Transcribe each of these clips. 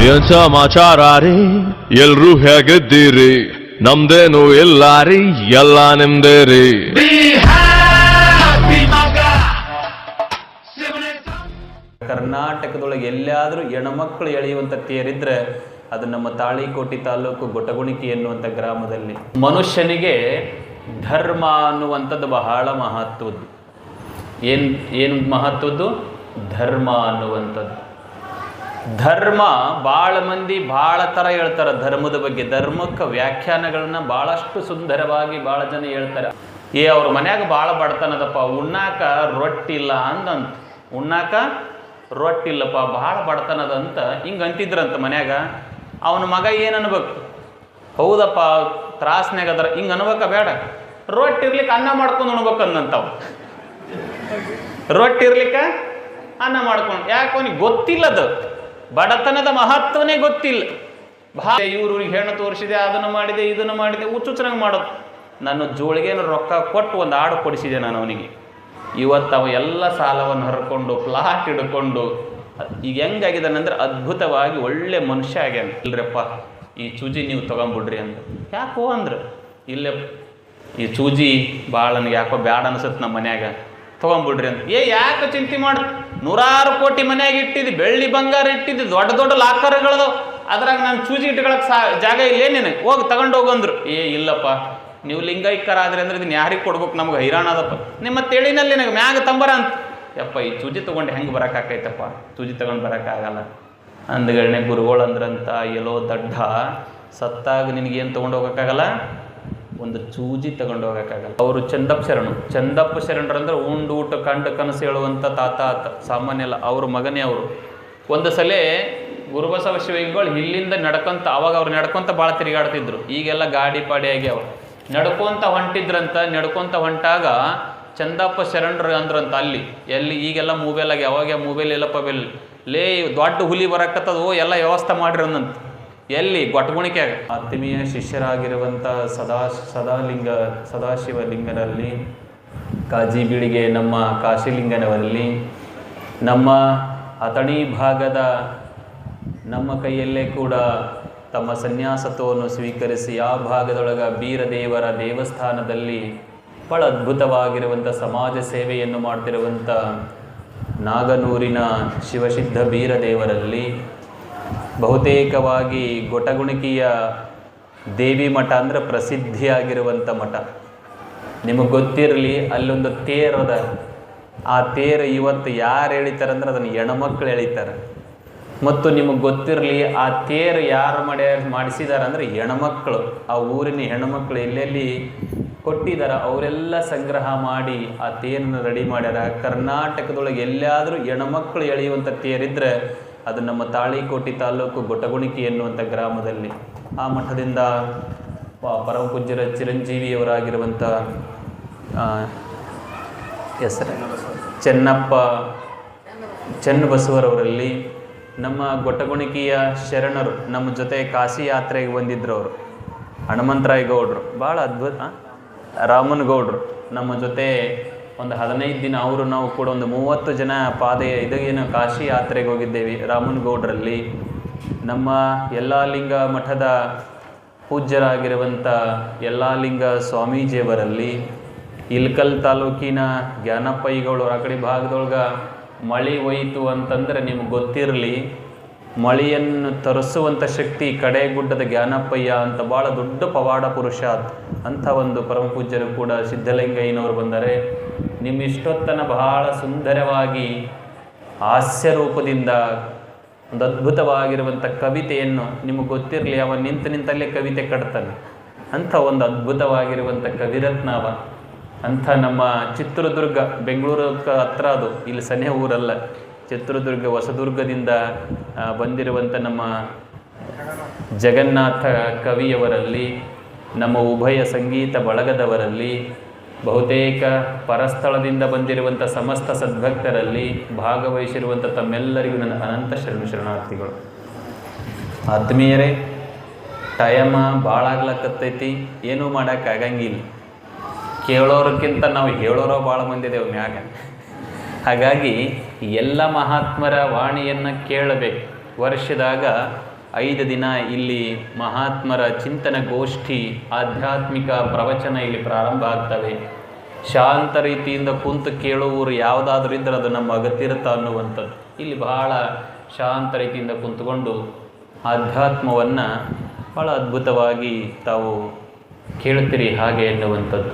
ಏನ್ ಸಮಾಚಾರ ರೀ ಎಲ್ರೂ ಹೇಗಿದ್ದೀರಿ ನಮ್ದೇನು ಇಲ್ಲ ರೀ ಎಲ್ಲ ನಿಮ್ದೇ ರೀ ಕರ್ನಾಟಕದೊಳಗೆ ಎಲ್ಲಾದರೂ ಹೆಣ್ಮಕ್ಳು ಎಳೆಯುವಂಥ ತೇರಿದ್ರೆ ಅದು ನಮ್ಮ ತಾಳಿಕೋಟೆ ತಾಲೂಕು ಗೊಟಗುಣಿಕೆ ಎನ್ನುವಂಥ ಗ್ರಾಮದಲ್ಲಿ. ಮನುಷ್ಯನಿಗೆ ಧರ್ಮ ಅನ್ನುವಂಥದ್ದು ಬಹಳ ಮಹತ್ವದ್ದು. ಏನು ಮಹತ್ವದ್ದು? ಧರ್ಮ ಅನ್ನುವಂಥದ್ದು. ಧರ್ಮ ಭಾಳ ಮಂದಿ ಭಾಳ ಥರ ಹೇಳ್ತಾರೆ ಧರ್ಮದ ಬಗ್ಗೆ. ಧರ್ಮಕ್ಕೆ ವ್ಯಾಖ್ಯಾನಗಳನ್ನ ಭಾಳಷ್ಟು ಸುಂದರವಾಗಿ ಭಾಳ ಜನ ಹೇಳ್ತಾರೆ. ಅವ್ರ ಮನ್ಯಾಗ ಭಾಳ ಬಡತನದಪ್ಪ, ಉಣ್ಣಾಕ ರೊಟ್ಟಿಲ್ಲ ಅಂದಂತ. ಉಣ್ಣಾಕ ರೊಟ್ಟಿಲ್ಲಪ್ಪ, ಭಾಳ ಬಡತನದಂತ ಹಿಂಗೆ ಅಂತಿದ್ರಂತ ಮನ್ಯಾಗ. ಅವನ ಮಗ ಏನು ಅನ್ಬೇಕು? ಹೌದಪ್ಪ ತ್ರಾಸ್ನಾಗ ಅದರ ಹಿಂಗೆ ಅನ್ಬೇಕ? ಬೇಡ, ರೊಟ್ಟಿ ಇರ್ಲಿಕ್ಕೆ ಅನ್ನ ಮಾಡ್ಕೊಂಡು ಉಣ್ಬೇಕು ಅಂದಂತವ. ರೊಟ್ಟಿ ಇರ್ಲಿಕ್ಕೆ ಅನ್ನ ಮಾಡ್ಕೊಂಡು, ಯಾಕೆ ಅವನಿಗೆ ಗೊತ್ತಿಲ್ಲದು ಬಡತನದ ಮಹತ್ವನೇ ಗೊತ್ತಿಲ್ಲ. ಇವ್ರು ಹೆಣ್ಣು ತೋರಿಸಿದೆ, ಅದನ್ನು ಮಾಡಿದೆ, ಇದನ್ನು ಮಾಡಿದೆ, ಹುಚ್ಚುಚ್ಚನಾಗ ಮಾಡೋದು. ನಾನು ಜೋಳಿಗೆನ ರೊಕ್ಕ ಕೊಟ್ಟು ಒಂದು ಆಡು ಕೊಡಿಸಿದೆ ನಾನು ಅವನಿಗೆ. ಇವತ್ತು ಅವ ಎಲ್ಲ ಸಾಲವನ್ನು ಹರ್ಕೊಂಡು ಪ್ಲಾಟ್ ಹಿಡ್ಕೊಂಡು ಈಗ ಹೆಂಗಾಗಿದ್ದಾನಂದ್ರೆ ಅದ್ಭುತವಾಗಿ ಒಳ್ಳೆ ಮನುಷ್ಯ ಆಗ್ಯಾನ. ಇಲ್ರಪ್ಪ ಈ ಚೂಜಿ ನೀವು ತೊಗೊಂಬಿಡ್ರಿ ಅಂತ. ಯಾಕೋ ಅಂದ್ರೆ ಇಲ್ಲೇ ಈ ಚೂಜಿ ಭಾಳ ನನಗೆ ಯಾಕೋ ಬ್ಯಾಡ ಅನ್ಸುತ್ತೆ ನಮ್ಮ ಮನ್ಯಾಗ, ತೊಗೊಂಬಿಡ್ರಿ ಅಂತ. ಯಾಕೆ ಚಿಂತೆ ಮಾಡಿ? 100 ಕೋಟಿ ಮನ್ಯಾಗ ಇಟ್ಟಿದ್ದು, ಬೆಳ್ಳಿ ಬಂಗಾರ ಇಟ್ಟಿದ್ದು, ದೊಡ್ಡ ದೊಡ್ಡ ಲಾಕರ್ಗಳದು, ಅದ್ರಾಗ ನಾನು ಚೂಜಿ ಇಟ್ಕೊಳಕ್ಕೆ ಜಾಗ ಇಲ್ಲೇ ನಿನಗೆ, ಹೋಗಿ ತಗೊಂಡೋಗಂದ್ರು. ಇಲ್ಲಪ್ಪ ನೀವು ಲಿಂಗೈಕ್ಯರ ಆದ್ರೆ ಅಂದ್ರೆ ಇದನ್ನ ಯಾರಿಗೆ ಕೊಡ್ಬೇಕು, ನಮ್ಗೆ ಹೈರಾಣ ಅದಪ್ಪ. ನಿಮ್ಮ ತೇಳಿನಲ್ಲಿ ನನಗೆ ಮ್ಯಾಗ ತಂಬರ ಅಂತ. ಯಪ್ಪ ಈ ಚೂಜಿ ತೊಗೊಂಡು ಹೆಂಗೆ ಬರೋಕ್ಕಾಕೈತಪ್ಪ, ಚೂಜಿ ತೊಗೊಂಡು ಬರೋಕ್ಕಾಗಲ್ಲ ಅಂದ್ಗಳನ್ನೇ ಗುರುಗಳು ಅಂದ್ರಂತ. ಎಲ್ಲೋ ದಡ್ಡ, ಸತ್ತಾಗ ನಿನಗೇನು ತೊಗೊಂಡು ಹೋಗೋಕ್ಕಾಗಲ್ಲ, ಒಂದು ಚೂಜಿ ತಗೊಂಡು ಹೋಗೋಕ್ಕಾಗಲ್ಲ. ಅವರು ಚಂದಪ್ಪ ಶರಣರಂದ್ರೆ ಉಂಡು ಊಟ ಕಂಡು ಕನಸು ಹೇಳುವಂಥ ತಾತ ಸಾಮಾನ್ಯ ಅಲ್ಲ, ಅವ್ರ ಮಗನೇ ಅವರು. ಒಂದು ಸಲ ಗುರುಬಸವ ಶಿವಗಳು ಇಲ್ಲಿಂದ ನಡ್ಕೊಂತ, ಅವಾಗ ಅವ್ರು ನಡ್ಕೊಂತ ಭಾಳ ತಿರುಗಾಡ್ತಿದ್ರು. ಈಗೆಲ್ಲ ಗಾಡಿ ಪಾಡಿ ಆಗ್ಯಾವ. ನಡ್ಕೊಂತ ಹೊಂಟಿದ್ರಂತ. ನಡ್ಕೊಂತ ಹೊಂಟಾಗ ಚಂದಪ್ಪ ಶರಣರು ಅಂದ್ರಂತ ಎಲ್ಲಿ ಈಗೆಲ್ಲ ಮೊಬೈಲ್ ಆಗಿ, ಅವಾಗ ಮೊಬೈಲ್ ಎಲ್ಲಪ್ಪ ಬೆಲ್ ಲೇ ದೊಡ್ಡ ಹುಲಿ ಬರಕತ್ತದು, ಎಲ್ಲ ವ್ಯವಸ್ಥೆ ಮಾಡಿರೋನಂತ. ಎಲ್ಲಿ? ಗೊಟಗುಣಿಕೆಯಾಗ. ಆತ್ಮೀಯ ಶಿಷ್ಯರಾಗಿರುವಂಥ ಸದಾಶಿವಲಿಂಗರಲ್ಲಿ, ಕಾಜಿ ಬೀಳಿಗೆ ನಮ್ಮ ಕಾಶಿಲಿಂಗನವರಲ್ಲಿ, ನಮ್ಮ ಅಥಣಿ ಭಾಗದ ನಮ್ಮ ಕೈಯಲ್ಲೇ ಕೂಡ ತಮ್ಮ ಸನ್ಯಾಸತ್ವವನ್ನು ಸ್ವೀಕರಿಸಿ ಆ ಭಾಗದೊಳಗ ಬೀರದೇವರ ದೇವಸ್ಥಾನದಲ್ಲಿ ಬಹಳ ಅದ್ಭುತವಾಗಿರುವಂಥ ಸಮಾಜ ಸೇವೆಯನ್ನು ಮಾಡ್ತಿರುವಂಥ ನಾಗನೂರಿನ ಶಿವಸಿದ್ಧ ಬೀರದೇವರಲ್ಲಿ ಬಹುತೇಕವಾಗಿ ಗೊಟಗುಣಿಕೆಯ ದೇವಿ ಮಠ ಅಂದರೆ ಪ್ರಸಿದ್ಧಿಯಾಗಿರುವಂಥ ಮಠ. ನಿಮಗೆ ಗೊತ್ತಿರಲಿ, ಅಲ್ಲೊಂದು ತೇರದ, ಆ ತೇರು ಇವತ್ತು ಯಾರು ಎಳಿತಾರೆ ಅಂದ್ರೆ ಅದನ್ನು ಹೆಣ್ಮಕ್ಳು ಎಳಿತಾರೆ. ಮತ್ತು ನಿಮಗೆ ಗೊತ್ತಿರಲಿ, ಆ ತೇರು ಯಾರು ಮಾಡಿಸಿದಾರೆ ಅಂದರೆ ಹೆಣ್ಮಕ್ಳು. ಆ ಊರಿನ ಹೆಣ್ಮಕ್ಳು ಎಲ್ಲೆಲ್ಲಿ ಕೊಟ್ಟಿದ್ದಾರೆ ಅವರೆಲ್ಲ ಸಂಗ್ರಹ ಮಾಡಿ ಆ ತೇರನ್ನು ರೆಡಿ ಮಾಡ್ಯಾರ. ಕರ್ನಾಟಕದೊಳಗೆ ಎಲ್ಲಾದರೂ ಹೆಣ್ಮಕ್ಳು ಎಳೆಯುವಂಥ ತೇರಿದ್ರೆ ಅದು ನಮ್ಮ ತಾಳಿಕೋಟೆ ತಾಲೂಕು ಗೊಟಗುಣಿಕೆ ಎನ್ನುವಂಥ ಗ್ರಾಮದಲ್ಲಿ. ಆ ಮಠದಿಂದ ಪರಮ ಪೂಜ್ಯರ ಚಿರಂಜೀವಿಯವರಾಗಿರುವಂಥ ಹೆಸರು ಚೆನ್ನಬಸವರವರಲ್ಲಿ ನಮ್ಮ ಗೊಟಗುಣಿಕೆಯ ಶರಣರು ನಮ್ಮ ಜೊತೆ ಕಾಶಿ ಯಾತ್ರೆಗೆ ಬಂದಿದ್ದರು. ಅವರು ಹನುಮಂತರಾಯ ಗೌಡ್ರು, ಭಾಳ ಅದ್ಭುತ. ರಾಮನ್ ಗೌಡ್ರು ನಮ್ಮ ಜೊತೆ ಒಂದು 15 ದಿನ, ಅವರು ನಾವು ಕೂಡ ಒಂದು 30 ಜನ ಇದೇನು ಕಾಶಿ ಯಾತ್ರೆಗೆ ಹೋಗಿದ್ದೇವೆ. ರಾಮನ್ ಗೌಡ್ರಲ್ಲಿ ನಮ್ಮ ಯಲ್ಲಾಲಿಂಗ ಮಠದ ಪೂಜ್ಯರಾಗಿರುವಂಥ ಯಲ್ಲಾಲಿಂಗ ಸ್ವಾಮೀಜಿಯವರಲ್ಲಿ, ಇಲ್ಕಲ್ ತಾಲೂಕಿನ ಜ್ಞಾನಪ್ಪಯ್ಯಗಳು. ಆ ಕಡೆ ಭಾಗದೊಳಗೆ ಮಳೆ ಹೋಯಿತು ಅಂತಂದರೆ ನಿಮ್ಗೆ ಗೊತ್ತಿರಲಿ, ಮಳೆಯನ್ನು ತರಿಸುವಂಥ ಶಕ್ತಿ ಕಡೆಗುಡ್ಡದ ಜ್ಞಾನಪ್ಪಯ್ಯ ಅಂತ ಭಾಳ ದೊಡ್ಡ ಪವಾಡ ಪುರುಷ ಅಂಥ ಒಂದು ಪರಮ ಪೂಜ್ಯರು ಕೂಡ ಸಿದ್ಧಲಿಂಗಯ್ಯನವರು ಬಂದರೆ ನಿಮ್ಮ ಇಷ್ಟೊತ್ತನ ಬಹಳ ಸುಂದರವಾಗಿ ಹಾಸ್ಯ ರೂಪದಿಂದ ಒಂದು ಅದ್ಭುತವಾಗಿರುವಂಥ ಕವಿತೆಯನ್ನು, ನಿಮಗೆ ಗೊತ್ತಿರಲಿ, ಅವ ನಿಂತಲ್ಲೇ ಕವಿತೆ ಕಟ್ತಾನೆ. ಅಂಥ ಒಂದು ಅದ್ಭುತವಾಗಿರುವಂಥ ಕವಿರತ್ನ ಅವ. ಅಂಥ ನಮ್ಮ ಚಿತ್ರದುರ್ಗ, ಬೆಂಗಳೂರು ಹತ್ರ ಅದು, ಇಲ್ಲಿ ಸನ್ನೆ ಊರಲ್ಲ, ಚಿತ್ರದುರ್ಗ ಹೊಸದುರ್ಗದಿಂದ ಬಂದಿರುವಂಥ ನಮ್ಮ ಜಗನ್ನಾಥ ಕವಿಯವರಲ್ಲಿ, ನಮ್ಮ ಉಭಯ ಸಂಗೀತ ಬಳಗದವರಲ್ಲಿ, ಬಹುತೇಕ ಪರಸ್ಥಳದಿಂದ ಬಂದಿರುವಂಥ ಸಮಸ್ತ ಸದ್ಭಕ್ತರಲ್ಲಿ ಭಾಗವಹಿಸಿರುವಂಥ ತಮ್ಮೆಲ್ಲರಿಗೂ ನನ್ನ ಅನಂತ ಶರಣಾರ್ಥಿಗಳು. ಆತ್ಮೀಯರೇ, ಟೈಮ ಭಾಳ ಆಗ್ಲಕ್ಕತ್ತೈತಿ, ಏನೂ ಮಾಡೋಕ್ಕಾಗಂಗಿಲ್ಲ. ಕೇಳೋರಕ್ಕಿಂತ ನಾವು ಹೇಳೋರೋ ಭಾಳ ಮಂದಿದ್ದೇವೆ ಮ್ಯಾಗ. ಹಾಗಾಗಿ ಎಲ್ಲ ಮಹಾತ್ಮರ ವಾಣಿಯನ್ನು ಕೇಳಬೇಕು. ವರ್ಷದಾಗ 5 ದಿನ ಇಲ್ಲಿ ಮಹಾತ್ಮರ ಚಿಂತನ ಗೋಷ್ಠಿ, ಆಧ್ಯಾತ್ಮಿಕ ಪ್ರವಚನ ಇಲ್ಲಿ ಪ್ರಾರಂಭ ಆಗ್ತವೆ. ಶಾಂತ ರೀತಿಯಿಂದ ಕುಂತು ಕೇಳುವವರು ಯಾವುದಾದ್ರೂ ಇದ್ದರೆ ಅದು ನಮ್ಮ ಅಗತ್ಯರ್ಥ ಅನ್ನುವಂಥದ್ದು. ಇಲ್ಲಿ ಬಹಳ ಶಾಂತ ರೀತಿಯಿಂದ ಕುಂತುಕೊಂಡು ಆಧ್ಯಾತ್ಮವನ್ನು ಭಾಳ ಅದ್ಭುತವಾಗಿ ತಾವು ಕೇಳ್ತೀರಿ ಹಾಗೆ ಎನ್ನುವಂಥದ್ದು.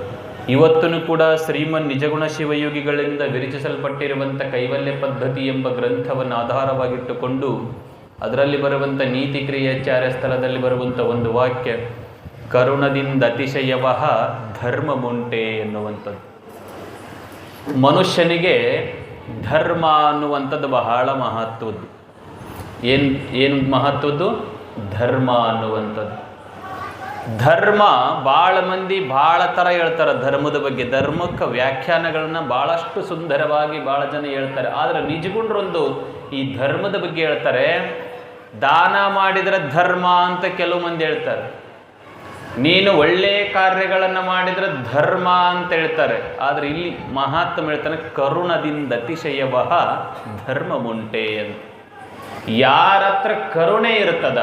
ಇವತ್ತೂ ಕೂಡ ಶ್ರೀಮನ್ ನಿಜಗುಣ ಶಿವಯೋಗಿಗಳಿಂದ ವಿರಚಿಸಲ್ಪಟ್ಟಿರುವಂಥ ಕೈವಲ್ಯ ಪದ್ಧತಿ ಎಂಬ ಗ್ರಂಥವನ್ನು ಆಧಾರವಾಗಿಟ್ಟುಕೊಂಡು ಅದರಲ್ಲಿ ಬರುವಂಥ ನೀತಿ ಕ್ರಿಯಾಚಾರ್ಯ ಸ್ಥಳದಲ್ಲಿ ಬರುವಂಥ ಒಂದು ವಾಕ್ಯ, ಕರುಣದಿಂದ ಅತಿಶಯವಹ ಧರ್ಮ ಮುಂಟೆ ಎನ್ನುವಂಥದ್ದು. ಮನುಷ್ಯನಿಗೆ ಧರ್ಮ ಅನ್ನುವಂಥದ್ದು ಬಹಳ ಮಹತ್ವದ್ದು. ಏನು ಮಹತ್ವದ್ದು? ಧರ್ಮ ಅನ್ನುವಂಥದ್ದು. ಧರ್ಮ ಭಾಳ ಮಂದಿ ಭಾಳ ಥರ ಹೇಳ್ತಾರೆ ಧರ್ಮದ ಬಗ್ಗೆ. ಧರ್ಮಕ್ಕೆ ವ್ಯಾಖ್ಯಾನಗಳನ್ನು ಭಾಳಷ್ಟು ಸುಂದರವಾಗಿ ಭಾಳ ಜನ ಹೇಳ್ತಾರೆ. ಆದರೆ ನಿಜಗುಣರೊಂದು ಈ ಧರ್ಮದ ಬಗ್ಗೆ ಹೇಳ್ತಾರೆ. ದಾನ ಮಾಡಿದರೆ ಧರ್ಮ ಅಂತ ಕೆಲವು ಮಂದಿ ಹೇಳ್ತಾರೆ. ನೀನು ಒಳ್ಳೆಯ ಕಾರ್ಯಗಳನ್ನು ಮಾಡಿದರೆ ಧರ್ಮ ಅಂತ ಹೇಳ್ತಾರೆ. ಆದರೆ ಇಲ್ಲಿ ಮಹಾತ್ಮ ಹೇಳ್ತಾನೆ, ಕರುಣದಿಂದ ಅತಿಶಯವಹ ಧರ್ಮ ಮುಂಟೆ ಅಂತ. ಯಾರತ್ರ ಕರುಣೆ ಇರ್ತದ,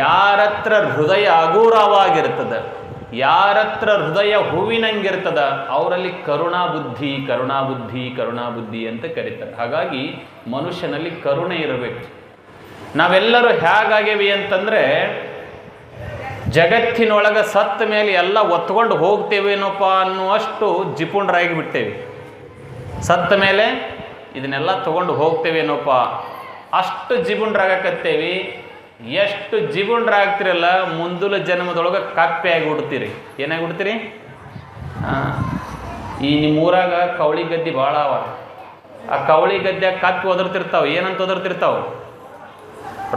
ಯಾರತ್ರ ಹೃದಯ ಹಗೂರವಾಗಿರ್ತದ, ಯಾರತ್ರ ಹೃದಯ ಹೂವಿನಂಗಿರ್ತದ, ಅವರಲ್ಲಿ ಕರುಣಾಬುದ್ಧಿ ಕರುಣಾಬುದ್ಧಿ ಕರುಣಾಬುದ್ಧಿ ಅಂತ ಕರೀತಾರೆ. ಹಾಗಾಗಿ ಮನುಷ್ಯನಲ್ಲಿ ಕರುಣೆ ಇರಬೇಕು. ನಾವೆಲ್ಲರೂ ಹೇಗಾಗೇವಿ ಅಂತಂದರೆ, ಜಗತ್ತಿನೊಳಗೆ ಸತ್ತ ಮೇಲೆ ಎಲ್ಲ ಒತ್ಕೊಂಡು ಹೋಗ್ತೇವೇನೋಪ್ಪ ಅನ್ನುವಷ್ಟು ಜಿಪುಣರಾಗಿ ಬಿಟ್ಟೇವೆ. ಸತ್ತ ಮೇಲೆ ಇದನ್ನೆಲ್ಲ ತಗೊಂಡು ಹೋಗ್ತೇವೇನೋಪ್ಪ ಅಷ್ಟು ಜಿಪುಣರಾಗಕತ್ತೇವಿ. ಎಷ್ಟು ಜಿಪುಣರಾಗ್ತಿರಲ್ಲ, ಮುಂದಿನ ಜನ್ಮದೊಳಗೆ ಕಪ್ಪೆ ಆಗಿ ಹುಡ್ತೀರಿ. ಏನಾಗಿ ಹುಡ್ತೀರಿ? ಈ ನಿಮ್ಮೂರಾಗ ಕವಳಿ ಗದ್ದೆ ಭಾಳ ಅವ. ಆ ಕವಳಿ ಗದ್ದೆ ಕಪ್ಪಿ ಒದರ್ತಿರ್ತಾವೆ. ಏನಂತ ಒದರ್ತಿರ್ತಾವೆ?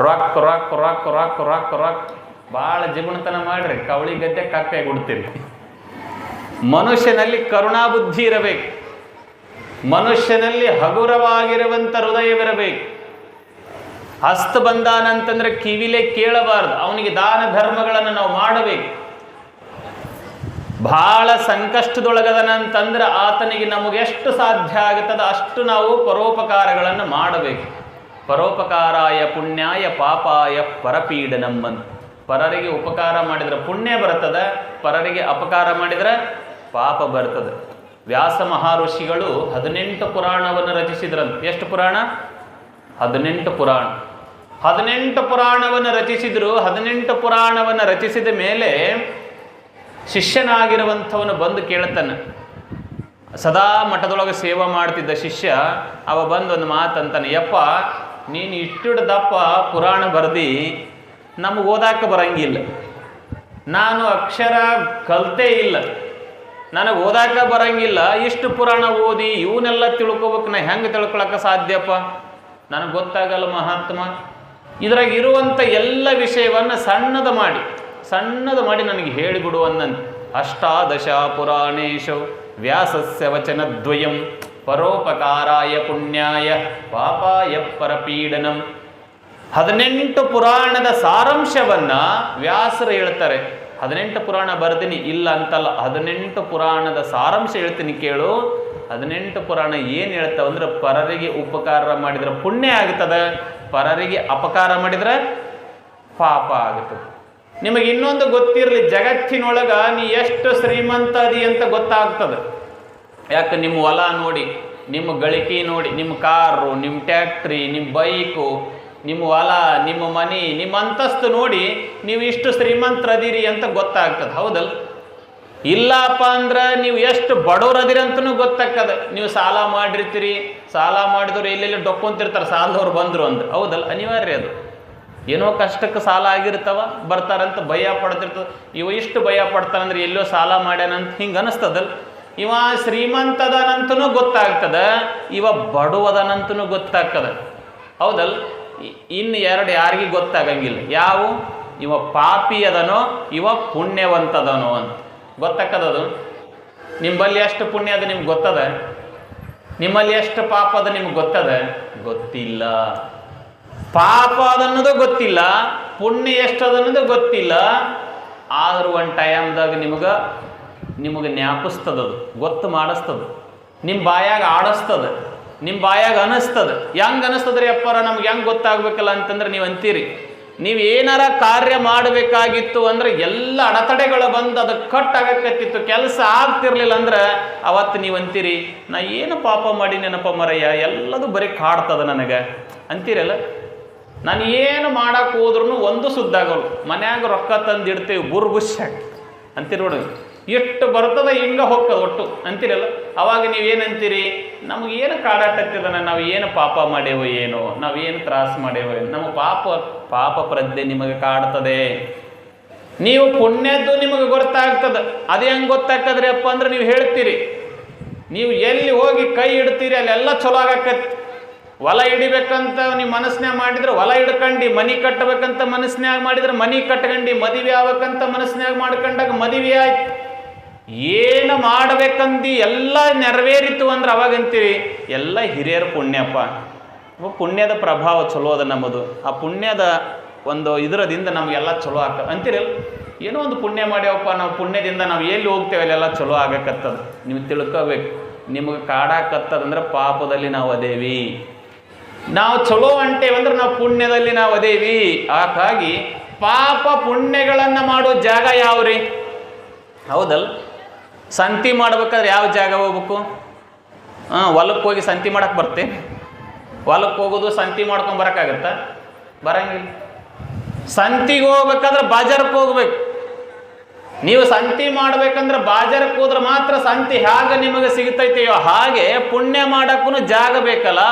ರೊಕ್ಕ ರೊಕ್ಕ ರೊಕ್ಕ ರೊಕ್ಕ ರೊಕ್ಕ ರೊಕ್ಕ. ಭಾಳ ಜಿಗುಣತನ ಮಾಡ್ರಿ, ಕವಳಿ ಗದ್ದೆ ಕಪ್ಪೆಯಾಗಿ ಹುಡ್ತೀರಿ. ಮನುಷ್ಯನಲ್ಲಿ ಕರುಣಾಬುದ್ಧಿ ಇರಬೇಕು. ಮನುಷ್ಯನಲ್ಲಿ ಹಗುರವಾಗಿರುವಂಥ ಹೃದಯವಿರಬೇಕು. ಹಸ್ತ ಬಂದಾನಂತಂದ್ರೆ ಕಿವಿಲೆ ಕೇಳಬಾರ್ದು. ಅವನಿಗೆ ದಾನ ಧರ್ಮಗಳನ್ನು ನಾವು ಮಾಡಬೇಕು. ಭಾಳ ಸಂಕಷ್ಟದೊಳಗದನಂತಂದ್ರೆ ಆತನಿಗೆ ನಮಗೆ ಎಷ್ಟು ಸಾಧ್ಯ ಆಗುತ್ತದೆ ಅಷ್ಟು ನಾವು ಪರೋಪಕಾರಗಳನ್ನು ಮಾಡಬೇಕು. ಪರೋಪಕಾರಾಯ ಪುಣ್ಯಾಯ ಪಾಪಾಯ ಪರಪೀಡನಂ ಅಂತ. ಪರರಿಗೆ ಉಪಕಾರ ಮಾಡಿದರೆ ಪುಣ್ಯ ಬರ್ತದೆ, ಪರರಿಗೆ ಅಪಕಾರ ಮಾಡಿದರೆ ಪಾಪ ಬರ್ತದೆ. ವ್ಯಾಸ ಮಹರ್ಷಿಗಳು 18 ಪುರಾಣವನ್ನು ರಚಿಸಿದ್ರಂತೆ. ಎಷ್ಟು ಪುರಾಣ? 18 ಪುರಾಣ. 18 ಪುರಾಣವನ್ನು ರಚಿಸಿದ್ರು. 18 ಪುರಾಣವನ್ನು ರಚಿಸಿದ ಮೇಲೆ ಶಿಷ್ಯನಾಗಿರುವಂಥವನು ಬಂದು ಕೇಳ್ತಾನೆ. ಸದಾ ಮಠದೊಳಗೆ ಸೇವೆ ಮಾಡ್ತಿದ್ದ ಶಿಷ್ಯ ಅವ ಬಂದು ಒಂದು ಮಾತಂತಾನೆ, ಯಪ್ಪ ನೀನು ಇಷ್ಟಿಡ್ದಪ್ಪ ಪುರಾಣ ಬರ್ದು ನಮಗೆ ಓದಾಕ ಬರಂಗಿಲ್ಲ. ನಾನು ಅಕ್ಷರ ಕಲ್ತೇ ಇಲ್ಲ, ನನಗೆ ಓದಾಕ ಬರಂಗಿಲ್ಲ. ಇಷ್ಟು ಪುರಾಣ ಓದಿ ಇವನ್ನೆಲ್ಲ ತಿಳ್ಕೊಬೇಕು, ನಾ ಹೆಂಗೆ ತಿಳ್ಕೊಳಕ್ಕೆ ಸಾಧ್ಯಪ್ಪ? ನನಗೆ ಗೊತ್ತಾಗಲ್ಲ ಮಹಾತ್ಮ. ಇದ್ರಾಗ ಇರುವಂಥ ಎಲ್ಲ ವಿಷಯವನ್ನು ಸಣ್ಣದು ಮಾಡಿ ನನಗೆ ಹೇಳಿಬಿಡು ಅನ್ನಂತೆ. ಅಷ್ಟಾದಶ ಪುರಾಣೇಶು ವ್ಯಾಸಸ್ಯ ವಚನದ್ವಯಂ ಪರೋಪಕಾರಾಯ ಪುಣ್ಯಾಯ ಪಾಪಾಯ ಪರಪೀಡನಂ. 18 ಪುರಾಣದ ಸಾರಾಂಶವನ್ನು ವ್ಯಾಸರು ಹೇಳ್ತಾರೆ. 18 ಪುರಾಣ ಬರ್ತೀನಿ ಇಲ್ಲ ಅಂತಲ್ಲ, 18 ಪುರಾಣದ ಸಾರಾಂಶ ಹೇಳ್ತೀನಿ ಕೇಳು. 18 ಪುರಾಣ ಏನು ಹೇಳ್ತಾವಂದ್ರೆ, ಪರರಿಗೆ ಉಪಕಾರ ಮಾಡಿದ್ರೆ ಪುಣ್ಯ ಆಗ್ತದೆ, ಪರರಿಗೆ ಅಪಕಾರ ಮಾಡಿದ್ರೆ ಪಾಪ ಆಗುತ್ತದೆ. ನಿಮಗೆ ಇನ್ನೊಂದು ಗೊತ್ತಿರಲಿ, ಜಗತ್ತಿನೊಳಗ ನೀ ಎಷ್ಟು ಶ್ರೀಮಂತ ಅದಿ ಅಂತ ಗೊತ್ತಾಗ್ತದೆ. ಯಾಕೆ? ನಿಮ್ಮ ಹೊಲ ನೋಡಿ, ನಿಮ್ಮ ಗಳಿಕೆ ನೋಡಿ, ನಿಮ್ಮ ಕಾರು, ನಿಮ್ಮ ಟ್ಯಾಕ್ಟ್ರಿ, ನಿಮ್ಮ ಬೈಕು, ನಿಮ್ಮ ಹೊಲ, ನಿಮ್ಮ ಮನೆ, ನಿಮ್ಮ ಅಂತಸ್ತು ನೋಡಿ ನೀವು ಇಷ್ಟು ಶ್ರೀಮಂತರದಿರಿ ಅಂತ ಗೊತ್ತಾಗ್ತದೆ. ಹೌದಲ್ಲ? ಇಲ್ಲಪ್ಪ ಅಂದ್ರೆ ನೀವು ಎಷ್ಟು ಬಡವರದಿರಿ ಅಂತಲೂ ಗೊತ್ತಾಗ್ತದೆ. ನೀವು ಸಾಲ ಮಾಡಿರ್ತೀರಿ, ಸಾಲ ಮಾಡಿದವ್ರು ಎಲ್ಲೆಲ್ಲಿ ಡೊಕ್ಕೊಂತಿರ್ತಾರೆ ಸಾಲದವ್ರು ಬಂದರು ಅಂದ್ರೆ. ಹೌದಲ್ಲ? ಅನಿವಾರ್ಯ ಅದು. ಏನೋ ಕಷ್ಟಕ್ಕೆ ಸಾಲ ಆಗಿರ್ತಾವ, ಬರ್ತಾರಂತ ಭಯ ಪಡ್ತಿರ್ತದೆ. ಇವ ಇಷ್ಟು ಭಯ ಪಡ್ತಾನಂದ್ರೆ ಎಲ್ಲೋ ಸಾಲ ಮಾಡ್ಯಾನಂತ ಹಿಂಗೆ ಅನಿಸ್ತದಲ್ಲ. ಇವ ಶ್ರೀಮಂತದನಂತನೂ ಗೊತ್ತಾಗ್ತದೆ, ಇವ ಬಡವದನಂತನೂ ಗೊತ್ತಾಗ್ತದೆ. ಹೌದಲ್ಲ? ಇನ್ನು ಎರಡು ಯಾರಿಗೆ ಗೊತ್ತಾಗಂಗಿಲ್ಲ. ಯಾವ? ಇವ ಪಾಪಿ ಅದನೋ ಇವ ಪುಣ್ಯವಂತದನೋ ಅಂತ ಗೊತ್ತಾಗ್ತದದು. ನಿಮ್ಮಲ್ಲಿ ಎಷ್ಟು ಪುಣ್ಯ ಅದು ನಿಮ್ಗೆ ಗೊತ್ತದ? ನಿಮ್ಮಲ್ಲಿ ಎಷ್ಟು ಪಾಪ ಅದು ನಿಮ್ಗೆ ಗೊತ್ತದ? ಗೊತ್ತಿಲ್ಲ. ಪಾಪ ಅದನ್ನೋದು ಗೊತ್ತಿಲ್ಲ, ಪುಣ್ಯ ಎಷ್ಟು ಅದನ್ನೋದು ಗೊತ್ತಿಲ್ಲ. ಆದರೂ ಒಂದು ಟೈಮ್ದಾಗ ನಿಮಗೆ ಜ್ಞಾಪಿಸ್ತದದು, ಗೊತ್ತು ಮಾಡಿಸ್ತದೆ, ನಿಮ್ಮ ಬಾಯಾಗ ಆಡಿಸ್ತದೆ, ನಿಮ್ಮ ಬಾಯಾಗ ಅನಿಸ್ತದೆ. ಹೆಂಗೆ ಅನಿಸ್ತದ್ರಿ ಅಪ್ಪಾರ ನಮ್ಗೆ ಹೆಂಗೆ ಗೊತ್ತಾಗಬೇಕಲ್ಲ ಅಂತಂದ್ರೆ ನೀವು ಅಂತೀರಿ, ನೀವೇನಾರ ಕಾರ್ಯ ಮಾಡಬೇಕಾಗಿತ್ತು ಅಂದ್ರೆ ಎಲ್ಲ ಅಡೆತಡೆಗಳು ಬಂದು ಅದು ಕಟ್ ಆಗಕತ್ತಿತ್ತು, ಕೆಲಸ ಆಗ್ತಿರ್ಲಿಲ್ಲ ಅಂದ್ರೆ ಅವತ್ತು ನೀವು ಅಂತೀರಿ, ನಾ ಏನು ಪಾಪ ಮಾಡಿ ನೆನಪ ಮರಯ್ಯ, ಎಲ್ಲದು ಬರೀ ಕಾಡ್ತದ ನನಗೆ ಅಂತೀರಲ್ಲ. ನಾನು ಏನು ಮಾಡಕ್ಕೆ ಹೋದ್ರೂ ಒಂದು ಸುದ್ದಾಗಲ್ಲ, ಮನ್ಯಾಗ ರೊಕ್ಕ ತಂದು ಇಡ್ತೇವೆ ಬುರ್ಬುಷ್ ಅಂತೀರಿ ನೋಡಿ, ಎಷ್ಟು ಬರ್ತದ ಹಿಂಗೆ ಹೋಗ್ತದೆ ಒಟ್ಟು ಅಂತೀರಲ್ಲ. ಅವಾಗ ನೀವೇನಂತೀರಿ, ನಮಗೇನು ಕಾಡಾಟತ್ತಿದನ, ನಾವು ಏನು ಪಾಪ ಮಾಡೇವೋ ಏನೋ, ನಾವೇನು ತ್ರಾಸ ಮಾಡೇವೋ ಏನೋ, ನಮ್ಮ ಪಾಪ ಪ್ರಜ್ಞೆ ನಿಮಗೆ ಕಾಡ್ತದೆ. ನೀವು ಪುಣ್ಯದ್ದು ನಿಮಗೆ ಗೊತ್ತಾಗ್ತದೆ. ಅದು ಹೆಂಗೆ ಗೊತ್ತಾಗ್ತದ್ರಿ ಅಪ್ಪ ಅಂದ್ರೆ ನೀವು ಹೇಳ್ತೀರಿ, ನೀವು ಎಲ್ಲಿ ಹೋಗಿ ಕೈ ಇಡ್ತೀರಿ ಅಲ್ಲೆಲ್ಲ ಚಲೋ ಆಗಕ್ಕತ್ತಿ. ಹೊಲ ಹಿಡಿಬೇಕಂತ ನೀವು ಮನಸ್ನ್ಯಾಗ ಮಾಡಿದ್ರೆ ಹೊಲ ಹಿಡ್ಕಂಡು, ಮನಿ ಕಟ್ಟಬೇಕಂತ ಮನಸ್ನ್ಯಾಗ ಮಾಡಿದ್ರೆ ಮನಿ ಕಟ್ಕಂಡು, ಮದುವೆ ಆಗ್ಬೇಕಂತ ಮನಸ್ನ್ಯಾಗ ಮಾಡ್ಕೊಂಡಾಗ ಮದುವೆ ಆಯ್ತು. ಏನು ಮಾಡಬೇಕಂದು ಎಲ್ಲ ನೆರವೇರಿತು ಅಂದ್ರೆ ಅವಾಗಂತೀವಿ ಎಲ್ಲ ಹಿರಿಯರ ಪುಣ್ಯಪ್ಪ, ಪುಣ್ಯದ ಪ್ರಭಾವ ಚಲೋ ಅದ ನಮ್ಮದು, ಆ ಪುಣ್ಯದ ಒಂದು ಇದರದಿಂದ ನಮಗೆಲ್ಲ ಚಲೋ ಆಗ್ತದೆ ಅಂತೀರಲ್ಲ. ಏನೋ ಒಂದು ಪುಣ್ಯ ಮಾಡ್ಯವಪ್ಪ ನಾವು, ಪುಣ್ಯದಿಂದ ನಾವು ಎಲ್ಲಿ ಹೋಗ್ತೇವೆ ಅಲ್ಲೆಲ್ಲ ಚಲೋ ಆಗಕತ್ತದ. ನೀವು ತಿಳ್ಕೋಬೇಕು, ನಿಮಗೆ ಕಾಡಾಕತ್ತದಂದ್ರೆ ಪಾಪದಲ್ಲಿ ನಾವು ಅದೇವಿ, ನಾವು ಚಲೋ ಅಂಟೇವಂದ್ರೆ ನಾವು ಪುಣ್ಯದಲ್ಲಿ ನಾವು ಅದೇವಿ. ಹಾಗಾಗಿ ಪಾಪ ಪುಣ್ಯಗಳನ್ನು ಮಾಡೋ ಜಾಗ ಯಾವ್ರಿ? ಹೌದಲ್ಲ. ಸಂತಿ ಮಾಡ್ಬೇಕಾದ್ರೆ ಯಾವ ಜಾಗ ಹೋಗ್ಬೇಕು? ಹೊಲಕ್ಕೆ ಹೋಗಿ ಸಂತಿ ಮಾಡಕ್ಕೆ ಬರ್ತೇನೆ? ಹೊಲಕ್ಕೆ ಹೋಗೋದು ಸಂತಿ ಮಾಡ್ಕೊಂಡು ಬರೋಕ್ಕಾಗತ್ತಾ? ಬರಂಗಿಲ್ಲ. ಸಂತಿಗೆ ಹೋಗ್ಬೇಕಾದ್ರೆ ಬಾಜಾರಕ್ಕೆ ಹೋಗ್ಬೇಕು. ನೀವು ಸಂತಿ ಮಾಡ್ಬೇಕಂದ್ರೆ ಬಾಜಾರಕ್ಕೆ ಹೋದ್ರೆ ಮಾತ್ರ ಸಂತಿ ಹೇಗೆ ನಿಮಗೆ ಸಿಗ್ತೈತೆಯೋ ಹಾಗೆ ಪುಣ್ಯ ಮಾಡಕ್ಕೂ ಜಾಗ ಬೇಕಲ್ಲ.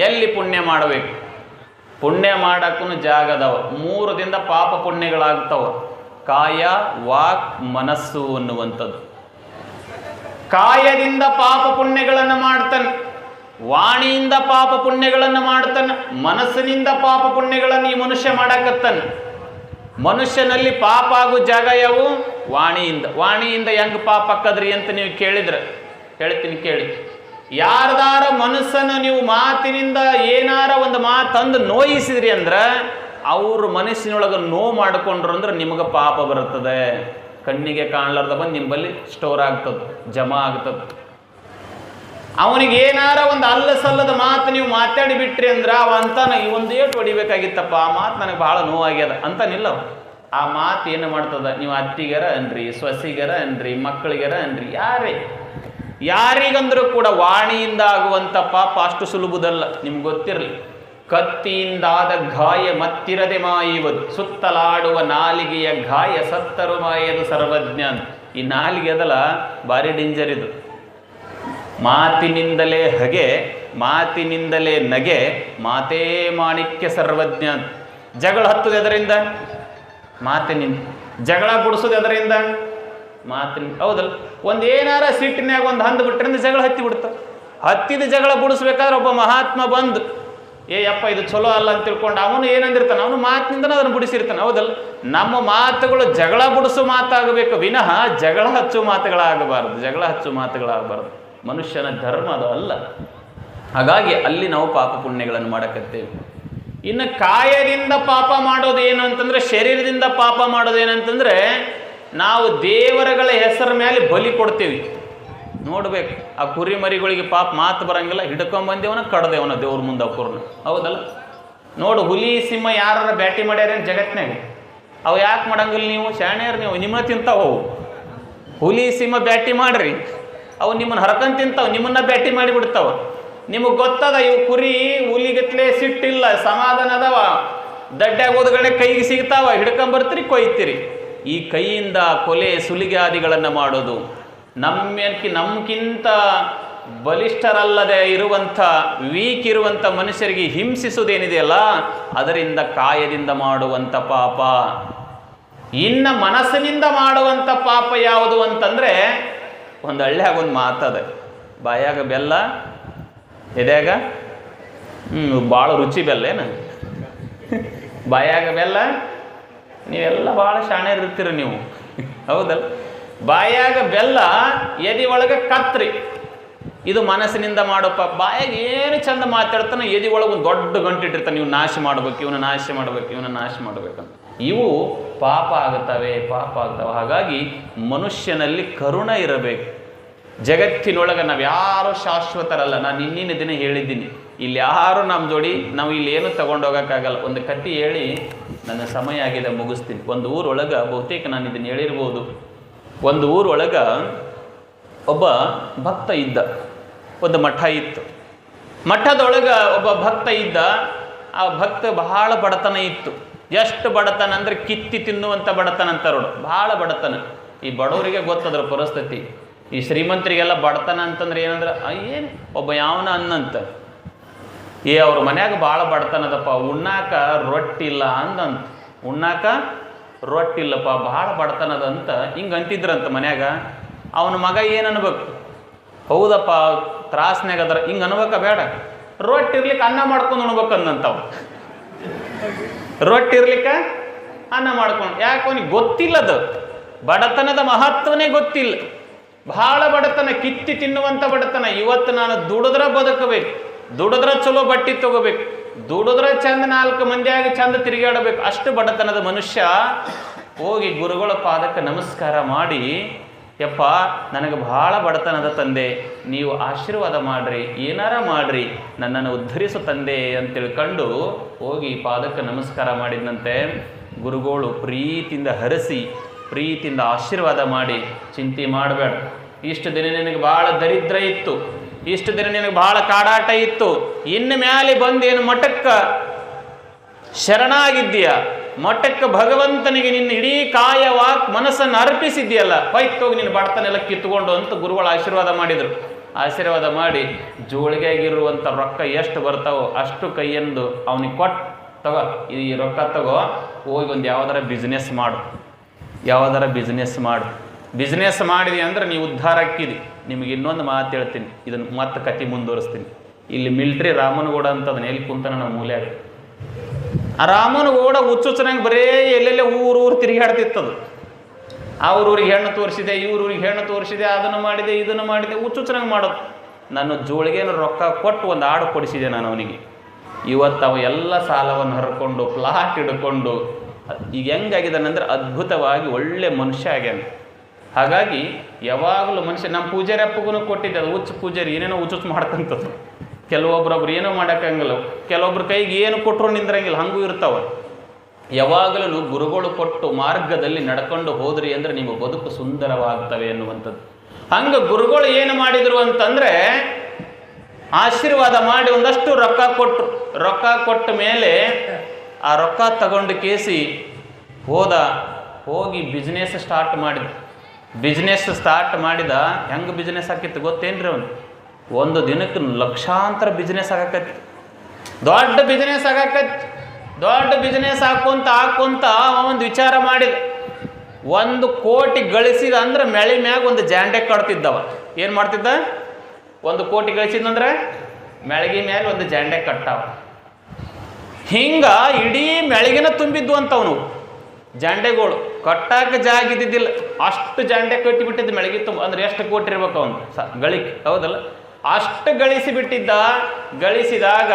ಎಲ್ಲಿ ಪುಣ್ಯ ಮಾಡಬೇಕು? ಪುಣ್ಯ ಮಾಡಕ್ಕೂ ಜಾಗ ಅದಾವ. 3 ದಿನದ ಪಾಪ ಪುಣ್ಯಗಳಾಗ್ತಾವ, ಕಾಯ, ವಾಕ್, ಮನಸ್ಸು ಅನ್ನುವಂಥದ್ದು. ಕಾಯದಿಂದ ಪಾಪ ಪುಣ್ಯಗಳನ್ನು ಮಾಡ್ತಾನೆ, ವಾಣಿಯಿಂದ ಪಾಪ ಪುಣ್ಯಗಳನ್ನು ಮಾಡ್ತಾನೆ, ಮನಸ್ಸಿನಿಂದ ಪಾಪ ಪುಣ್ಯಗಳನ್ನು ಈ ಮನುಷ್ಯ ಮಾಡಕತ್ತಾನೆ. ಮನುಷ್ಯನಲ್ಲಿ ಪಾಪ ಆಗೋ ಜಾಗ ಯಾವು? ವಾಣಿಯಿಂದ. ವಾಣಿಯಿಂದ ಹೆಂಗೆ ಪಾಪ ಆಕ್ಕದ್ರಿ ಅಂತ ನೀವು ಕೇಳಿದ್ರೆ ಹೇಳ್ತೀನಿ ಕೇಳಿ. ಯಾರ್ದಾರ ಮನಸ್ಸನ್ನು ನೀವು ಮಾತಿನಿಂದ ಏನಾರ ಒಂದು ಮಾತಂದು ನೋಯಿಸಿದ್ರಿ ಅಂದ್ರೆ ಅವ್ರ ಮನಸ್ಸಿನೊಳಗೆ ನೋವು ಮಾಡಿಕೊಂಡ್ರು ಅಂದ್ರೆ ನಿಮಗೆ ಪಾಪ ಬರುತ್ತದೆ. ಕಣ್ಣಿಗೆ ಕಾಣಲಾರ್ದ ಬಂದು ನಿಮ್ಮಲ್ಲಿ ಸ್ಟೋರ್ ಆಗ್ತದೆ, ಜಮಾ ಆಗ್ತದೆ. ಅವನಿಗೆ ಏನಾರ ಒಂದು ಅಲ್ಲ ಸಲ್ಲದ ಮಾತು ನೀವು ಮಾತಾಡಿ ಬಿಟ್ರಿ ಅಂದ್ರೆ ಅವ ಅಂತಾನ, ಈ ಒಂದು ಏಟು ಹೊಡಿಬೇಕಾಗಿತ್ತಪ್ಪ, ಆ ಮಾತು ನನಗೆ ಭಾಳ ನೋವಾಗ್ಯದ ಅಂತಾನಿಲ್ಲ. ಆ ಮಾತು ಏನು ಮಾಡ್ತದ? ನೀವು ಅತ್ತಿಗರ ಅನ್ರಿ, ಸೊಸಿಗರ ಅನ್ರಿ, ಮಕ್ಕಳಿಗರ ಅನ್ರಿ, ಯಾರಿಗಂದ್ರೂ ಕೂಡ ವಾಣಿಯಿಂದ ಆಗುವಂಥ ಪಾಪ ಅಷ್ಟು ಸುಲಭದಲ್ಲ. ನಿಮ್ಗೆ ಗೊತ್ತಿರಲಿ, ಕತ್ತಿಯಿಂದಾದ ಗಾಯ ಮತ್ತಿರದೆ ಮಾಯುವುದು, ಸುತ್ತಲಾಡುವ ನಾಲಿಗೆಯ ಗಾಯ ಸತ್ತರು ಮಾಯದು ಸರ್ವಜ್ಞ ಅಂತ. ಈ ನಾಲಿಗೆ ಅದಲ್ಲ ಭಾರಿ ಡೇಂಜರ್ ಇದು. ಮಾತಿನಿಂದಲೇ ಹಗೆ, ಮಾತಿನಿಂದಲೇ ನಗೆ, ಮಾತೇ ಮಾಣಿಕ್ಯ ಸರ್ವಜ್ಞ ಅಂತ. ಜಗಳ ಹತ್ತದ ಎದರಿಂದ? ಮಾತಿನಿಂದ. ಜಗಳ ಬಿಡಿಸೋದು ಎದರಿಂದ? ಮಾತಿನ. ಹೌದಲ್ಲ. ಒಂದು ಏನಾರ ಸಿಟ್ಟಿನಾಗ ಒಂದು ಹಂದು ಬಿಟ್ರಿಂದ ಜಗಳ ಹತ್ತಿ ಬಿಡ್ತಾವೆ. ಹತ್ತಿದ ಜಗಳ ಬಿಡಿಸ್ಬೇಕಾದ್ರೆ ಒಬ್ಬ ಮಹಾತ್ಮ ಬಂದು, ಯಪ್ಪ ಇದು ಚಲೋ ಅಲ್ಲ ಅಂತ ತಿಳ್ಕೊಂಡು ಅವನು ಏನಂದಿರ್ತಾನೆ, ಅವನು ಮಾತಿನಿಂದನೇ ಅದನ್ನು ಬಿಡಿಸಿರ್ತಾನೆ. ಹೌದಲ್ಲ. ನಮ್ಮ ಮಾತುಗಳು ಜಗಳ ಬಿಡಿಸೋ ಮಾತಾಗಬೇಕು ವಿನಃ ಜಗಳ ಹಚ್ಚು ಮಾತುಗಳಾಗಬಾರ್ದು, ಜಗಳ ಹಚ್ಚು ಮಾತುಗಳಾಗಬಾರ್ದು. ಮನುಷ್ಯನ ಧರ್ಮ ಅದು ಅಲ್ಲ. ಹಾಗಾಗಿ ಅಲ್ಲಿ ನಾವು ಪಾಪ ಪುಣ್ಯಗಳನ್ನು ಮಾಡಕತ್ತೇವೆ. ಇನ್ನು ಕಾಯದಿಂದ ಪಾಪ ಮಾಡೋದೇನು ಅಂತಂದ್ರೆ, ಶರೀರದಿಂದ ಪಾಪ ಮಾಡೋದೇನಂತಂದ್ರೆ, ನಾವು ದೇವರುಗಳ ಹೆಸರ ಮೇಲೆ ಬಲಿ ಕೊಡ್ತೀವಿ. ನೋಡ್ಬೇಕು, ಆ ಕುರಿ ಮರಿಗಳಿಗೆ ಪಾಪ ಮಾತು ಬರಂಗಿಲ್ಲ, ಹಿಡ್ಕೊಂಬಂದೇವನ ಕಡ್ದೇವನ ದೇವ್ರ ಮುಂದೆ ಅವ್ರನ್ನ. ಹೌದಲ್ಲ. ನೋಡು, ಹುಲಿ ಸಿಂಹ ಯಾರ ಬ್ಯಾಟಿ ಮಾಡ್ಯಾರೇನು ಜಗತ್ನಾಗ? ಅವು ಯಾಕೆ ಮಾಡಂಗಿಲ್ಲ? ನೀವು ಶಾಣ್ಯರು, ನೀವು ನಿಮ್ಮನ್ನ ತಿಂತಾವು. ಹುಲಿ ಸಿಂಹ ಬ್ಯಾಟಿ ಮಾಡ್ರಿ, ಅವು ನಿಮ್ಮನ್ನು ಹರ್ಕೊಂಡ್ ತಿಂತಾವ, ನಿಮ್ಮನ್ನ ಬ್ಯಾಟಿ ಮಾಡಿಬಿಡ್ತಾವ. ನಿಮಗೆ ಗೊತ್ತದ ಇವು ಕುರಿ ಹುಲಿಗತ್ಲೆ ಸಿಟ್ಟಿಲ್ಲ, ಸಮಾಧಾನ ಅದಾವ, ದಡ್ಡ್ಯಾಗ ಹೋದಗಡೆ ಕೈಗೆ ಸಿಗ್ತಾವ, ಹಿಡ್ಕೊಂಬರ್ತೀರಿ, ಕೊಯ್ತೀರಿ. ಈ ಕೈಯಿಂದ ಕೊಲೆ ಸುಲಿಗೆ ಆದಿಗಳನ್ನು ಮಾಡೋದು, ನಮ್ಗಿಂತ ಬಲಿಷ್ಠರಲ್ಲದೆ ಇರುವಂಥ ವೀಕ್ ಇರುವಂಥ ಮನುಷ್ಯರಿಗೆ ಹಿಂಸಿಸುವುದೇನಿದೆಯಲ್ಲ, ಅದರಿಂದ ಕಾಯದಿಂದ ಮಾಡುವಂಥ ಪಾಪ. ಇನ್ನು ಮನಸ್ಸಿನಿಂದ ಮಾಡುವಂಥ ಪಾಪ ಯಾವುದು ಅಂತಂದರೆ, ಒಂದು ಹಳ್ಳಿಯಾಗ ಒಂದು ಮಾತದ, ಬಾಯಾಗ ಬೆಲ್ಲ, ಎದ್ಯಾಗ ಭಾಳ ರುಚಿ ಬೆಲ್ಲ ಏನು? ಬಾಯಾಗ ಬೆಲ್ಲ. ನೀವೆಲ್ಲ ಭಾಳ ಶಾಣ್ಯರಿರ್ತೀರ ನೀವು. ಹೌದಲ್ಲ. ಬಾಯಾಗ ಬೆಲ್ಲ, ಎದೆ ಒಳಗೆ ಕತ್ರಿ. ಇದು ಮನಸ್ಸಿನಿಂದ ಮಾಡೋಪ್ಪ. ಬಾಯಾಗ ಏನು ಚಂದ ಮಾತಾಡ್ತಾನೆ, ಎದೆ ಒಳಗೆ ಒಂದು ದೊಡ್ಡ ಗಂಟಿಟ್ಟಿರ್ತಾನೆ, ನೀವು ನಾಶ ಮಾಡ್ಬೇಕು, ಇವನ ನಾಶ ಮಾಡ್ಬೇಕು, ಇವನ ನಾಶ ಮಾಡ್ಬೇಕಂತ. ಇವು ಪಾಪ ಆಗುತ್ತವೆ, ಪಾಪ ಆಗ್ತವೆ. ಹಾಗಾಗಿ ಮನುಷ್ಯನಲ್ಲಿ ಕರುಣೆ ಇರಬೇಕು. ಜಗತ್ತಿನೊಳಗೆ ನಾವು ಯಾರು ಶಾಶ್ವತರಲ್ಲ. ನಾನು ಇನ್ನಿನ ದಿನ ಹೇಳಿದ್ದೀನಿ, ಇಲ್ಲಿ ಯಾರು ನಮ್ಮ ಜೋಡಿ ನಾವು ಇಲ್ಲಿ ಏನು ತಗೊಂಡೋಗೋಕ್ಕಾಗಲ್ಲ. ಒಂದು ಕತೆ ಹೇಳಿ ನನ್ನ ಸಮಯ ಆಗಿದೆ, ಮುಗಿಸ್ತೀನಿ. ಒಂದು ಊರೊಳಗೆ, ಬಹುತೇಕ ನಾನು ಇದನ್ನು ಹೇಳಿರ್ಬೋದು, ಒಂದು ಊರೊಳಗೆ ಒಬ್ಬ ಭಕ್ತ ಇದ್ದ. ಒಂದು ಮಠ ಇತ್ತು. ಮಠದೊಳಗೆ ಒಬ್ಬ ಭಕ್ತ ಇದ್ದ. ಆ ಭಕ್ತ ಬಹಳ ಬಡತನ ಇತ್ತು. ಎಷ್ಟು ಬಡತನ ಅಂದರೆ ಕಿತ್ತಿ ತಿನ್ನುವಂಥ ಬಡತನ ಅಂತಾರೆ ನೋಡು, ಭಾಳ ಬಡತನ. ಈ ಬಡವರಿಗೆ ಗೊತ್ತದ್ರ ಪರಿಸ್ಥಿತಿ. ಈ ಶ್ರೀಮಂತರಿಗೆಲ್ಲ ಬಡತನ ಅಂತಂದ್ರೆ ಏನಂದ್ರೆ ಏನು ಒಬ್ಬ ಯಾವನ ಅನ್ನಂತ, ಅವ್ರ ಮನ್ಯಾಗ ಭಾಳ ಬಡತನದಪ್ಪ, ಉಣ್ಣಾಕ ರೊಟ್ಟಿಲ್ಲ ಅಂದಂತ. ಉಣ್ಣಾಕ ರೊಟ್ಟಿಲ್ಲಪ್ಪ, ಭಾಳ ಬಡತನದಂತ ಹಿಂಗೆ ಅಂತಿದ್ರಂತ ಮನ್ಯಾಗ. ಅವನ ಮಗ ಏನು ಅನ್ಬೇಕು, ಹೌದಪ್ಪ ತ್ರಾಸ್ನಾಗ ಅದರ ಹಿಂಗೆ ಅನ್ಬೇಕ ಬೇಡ, ರೊಟ್ಟಿ ಇರ್ಲಿಕ್ಕೆ ಅನ್ನ ಮಾಡ್ಕೊಂಡು ಉಣ್ಬೇಕು ಅಂದಂತವ. ರೊಟ್ಟಿ ಇರ್ಲಿಕ್ಕೆ ಅನ್ನ ಮಾಡ್ಕೊಂಡು, ಯಾಕೆ ಅವನಿಗೆ ಗೊತ್ತಿಲ್ಲದು, ಬಡತನದ ಮಹತ್ವನೇ ಗೊತ್ತಿಲ್ಲ. ಭಾಳ ಬಡತನ, ಕಿತ್ತಿ ತಿನ್ನುವಂಥ ಬಡತನ. ಇವತ್ತು ನಾನು ದುಡಿದ್ರೆ ಬದುಕಬೇಕು, ದುಡಿದ್ರೆ ಚಲೋ ಬಟ್ಟೆ ತಗೋಬೇಕು, ದುಡಿದ್ರೆ ಚಂದ 4 ಮಂದಿಯಾಗಿ ಚಂದ ತಿರುಗಾಡಬೇಕು, ಅಷ್ಟು ಬಡತನದ ಮನುಷ್ಯ ಹೋಗಿ ಗುರುಗಳ ಪಾದಕ್ಕೆ ನಮಸ್ಕಾರ ಮಾಡಿ, ಯಪ್ಪ ನನಗೆ ಭಾಳ ಬಡತನದ ತಂದೆ, ನೀವು ಆಶೀರ್ವಾದ ಮಾಡ್ರಿ, ಏನಾರ ಮಾಡ್ರಿ, ನನ್ನನ್ನು ಉದ್ಧರಿಸು ತಂದೆ ಅಂತ ತಿಳ್ಕೊಂಡು ಹೋಗಿ ಪಾದಕ್ಕೆ ನಮಸ್ಕಾರ ಮಾಡಿದಂತೆ ಗುರುಗಳು ಪ್ರೀತಿಯಿಂದ ಹರಸಿ, ಪ್ರೀತಿಯಿಂದ ಆಶೀರ್ವಾದ ಮಾಡಿ, ಚಿಂತೆ ಮಾಡಬೇಡ, ಇಷ್ಟು ದಿನ ನಿನಗೆ ಭಾಳ ದರಿದ್ರ ಇತ್ತು, ಇಷ್ಟು ದಿನ ನಿನಗೆ ಭಾಳ ಕಾಡಾಟ ಇತ್ತು, ಇನ್ನು ಮ್ಯಾಲೆ ಬಂದೇನು ಮಠಕ್ಕೆ ಶರಣಾಗಿದ್ದೀಯ, ಮಠಕ್ಕೆ ಭಗವಂತನಿಗೆ ನಿನ್ನ ಇಡೀ ಕಾಯ ವಾಕ್ ಮನಸ್ಸನ್ನು ಅರ್ಪಿಸಿದ್ಯಲ್ಲ, ಹೋಗಿ ನಿನ್ನ ಬಡತನೆಲ್ಲ ಕಿತ್ತುಕೊಂಡು ಅಂತ ಗುರುಗಳು ಆಶೀರ್ವಾದ ಮಾಡಿದರು. ಆಶೀರ್ವಾದ ಮಾಡಿ ಜೋಳಿಗೆಗಿರುವಂಥ ರೊಕ್ಕ ಎಷ್ಟು ಬರ್ತಾವೋ ಅಷ್ಟು ಕೈಯೆಂದು ಅವನಿಗೆ ಕೊಟ್ಟು, ತಗೋ ಈ ರೊಕ್ಕ ತಗೋ, ಹೋಗಿ ಒಂದು ಯಾವುದಾರ ಬಿಸ್ನೆಸ್ ಮಾಡು, ಯಾವುದಾರ ಬಿಸ್ನೆಸ್ ಮಾಡು. ಬಿಸ್ನೆಸ್ ಮಾಡಿದೆ ಅಂದ್ರೆ ನೀವು ಉದ್ಧಾರ ಆಕ್ಕಿದಿ. ನಿಮಗೆ ಇನ್ನೊಂದು ಮಾತು ಹೇಳ್ತೀನಿ, ಇದನ್ನು ಮತ್ತೆ ಕತೆ ಮುಂದುವರಿಸ್ತೀನಿ. ಇಲ್ಲಿ ಮಿಲ್ಟ್ರಿ ರಾಮನಗೌಡ ಅಂತ ಅದನ್ನ ಎಲ್ಲಿ ಕುಂತಾನ ನಮ್ಮ ಮೂಲ್ಯಾಗ. ಆ ರಾಮನಗೌಡ ಹುಚ್ಚುಚ್ಚನಾಗ ಬರೇ ಎಲ್ಲೆಲ್ಲೇ ಊರು ತಿರುಗಾಡ್ತಿತ್ತದು. ಅವ್ರೂರಿಗೆ ಹೆಣ್ಣು ತೋರಿಸಿದೆ, ಇವ್ರೂರಿಗೆ ಹೆಣ್ಣು ತೋರಿಸಿದೆ, ಅದನ್ನು ಮಾಡಿದೆ, ಇದನ್ನು ಮಾಡಿದೆ, ಹುಚ್ಚುಚ್ಚನಾಗ ಮಾಡೋದು. ನಾನು ಜೋಳಿಗೆನ ರೊಕ್ಕ ಕೊಟ್ಟು ಒಂದು ಆಡು ಕೊಡಿಸಿದೆ ನಾನು ಅವನಿಗೆ. ಇವತ್ತು ಅವ ಎಲ್ಲ ಸಾಲವನ್ನು ಹರ್ಕೊಂಡು ಪ್ಲಾಟ್ ಹಿಡ್ಕೊಂಡು ಈಗ ಹೆಂಗಾಗಿದ್ದಾನಂದ್ರೆ ಅದ್ಭುತವಾಗಿ ಒಳ್ಳೆ ಮನುಷ್ಯ ಆಗ್ಯಾನ. ಹಾಗಾಗಿ ಯಾವಾಗಲೂ ಮನುಷ್ಯ, ನಮ್ಮ ಪೂಜಾರಿ ಅಪ್ಪಗೂ ಕೊಟ್ಟಿದ್ದೆ, ಅದು ಹುಚ್ಚು ಪೂಜಾರಿ ಏನೇನೋ ಹುಚ್ಚುಚ್ಚು ಮಾಡ್ತಂಥದ್ದು. ಕೆಲವೊಬ್ರೊಬ್ರು ಏನೋ ಮಾಡೋಕ್ಕಂಗಿಲ್ಲ, ಕೆಲವೊಬ್ರ ಕೈಗೆ ಏನು ಕೊಟ್ಟರು ನಿಂದ್ರಂಗಿಲ್ಲ, ಹಂಗೂ ಇರ್ತಾವ. ಯಾವಾಗಲೂ ಗುರುಗಳು ಕೊಟ್ಟು ಮಾರ್ಗದಲ್ಲಿ ನಡ್ಕೊಂಡು ಹೋದ್ರಿ ಅಂದರೆ ನಿಮ್ಮ ಬದುಕು ಸುಂದರವಾಗ್ತವೆ ಅನ್ನುವಂಥದ್ದು. ಹಂಗೆ ಗುರುಗಳು ಏನು ಮಾಡಿದರು ಅಂತಂದರೆ ಆಶೀರ್ವಾದ ಮಾಡಿ ಒಂದಷ್ಟು ರೊಕ್ಕ ಕೊಟ್ಟರು. ರೊಕ್ಕ ಕೊಟ್ಟ ಮೇಲೆ ಆ ರೊಕ್ಕ ತಗೊಂಡು ಕೇಸಿ ಹೋಗಿ ಬಿಸ್ನೆಸ್ ಸ್ಟಾರ್ಟ್ ಮಾಡಿದ. ಬಿಸ್ನೆಸ್ ಸ್ಟಾರ್ಟ್ ಮಾಡಿದ. ಹೆಂಗೆ ಬಿಸ್ನೆಸ್ ಆಕಿತ್ತು ಗೊತ್ತೇನ್ರಿ ಅವನು? ಒಂದು ದಿನಕ್ಕೆ ಲಕ್ಷಾಂತರ ಬಿಸ್ನೆಸ್ ಆಗಾಕೈತಿ, ದೊಡ್ಡ ಬಿಸ್ನೆಸ್ ಆಗಾಕೈತಿ. ದೊಡ್ಡ ಬಿಸ್ನೆಸ್ ಹಾಕೊಂತ ಒಂದು ವಿಚಾರ ಮಾಡಿದ. 1 ಕೋಟಿ ಗಳಿಸಿದ ಅಂದ್ರೆ ಮೆಳಿ ಮ್ಯಾಗ ಒಂದು ಜಾಂಡೆ ಕಟ್ತಿದ್ದವ. ಏನು ಮಾಡ್ತಿದ್ದ? 1 ಕೋಟಿ ಗಳಿಸಿದಂದ್ರೆ ಮೆಳಗಿ ಮ್ಯಾಲೆ ಒಂದು ಜಾಂಡೆ ಕಟ್ಟಾವ. ಹಿಂಗ ಇಡೀ ಮೆಳಗಿನ ತುಂಬಿದ್ದು ಅಂತವನು ಜಾಂಡೆಗಳು. ಕಟ್ಟಾಕ ಜಾಗ ಇದ್ದಿದ್ದಿಲ್ಲ, ಅಷ್ಟು ಜಾಂಡೆ ಕಟ್ಟಿಬಿಟ್ಟಿದ್ದು ಮೆಳಗಿ ತುಂಬ. ಅಂದ್ರೆ ಎಷ್ಟು ಕೋಟಿ ಇರ್ಬೇಕು ಅವನು ಗಳಿಕೆ, ಹೌದಲ್ಲ? ಅಷ್ಟು ಗಳಿಸಿಬಿಟ್ಟಿದ್ದ. ಗಳಿಸಿದಾಗ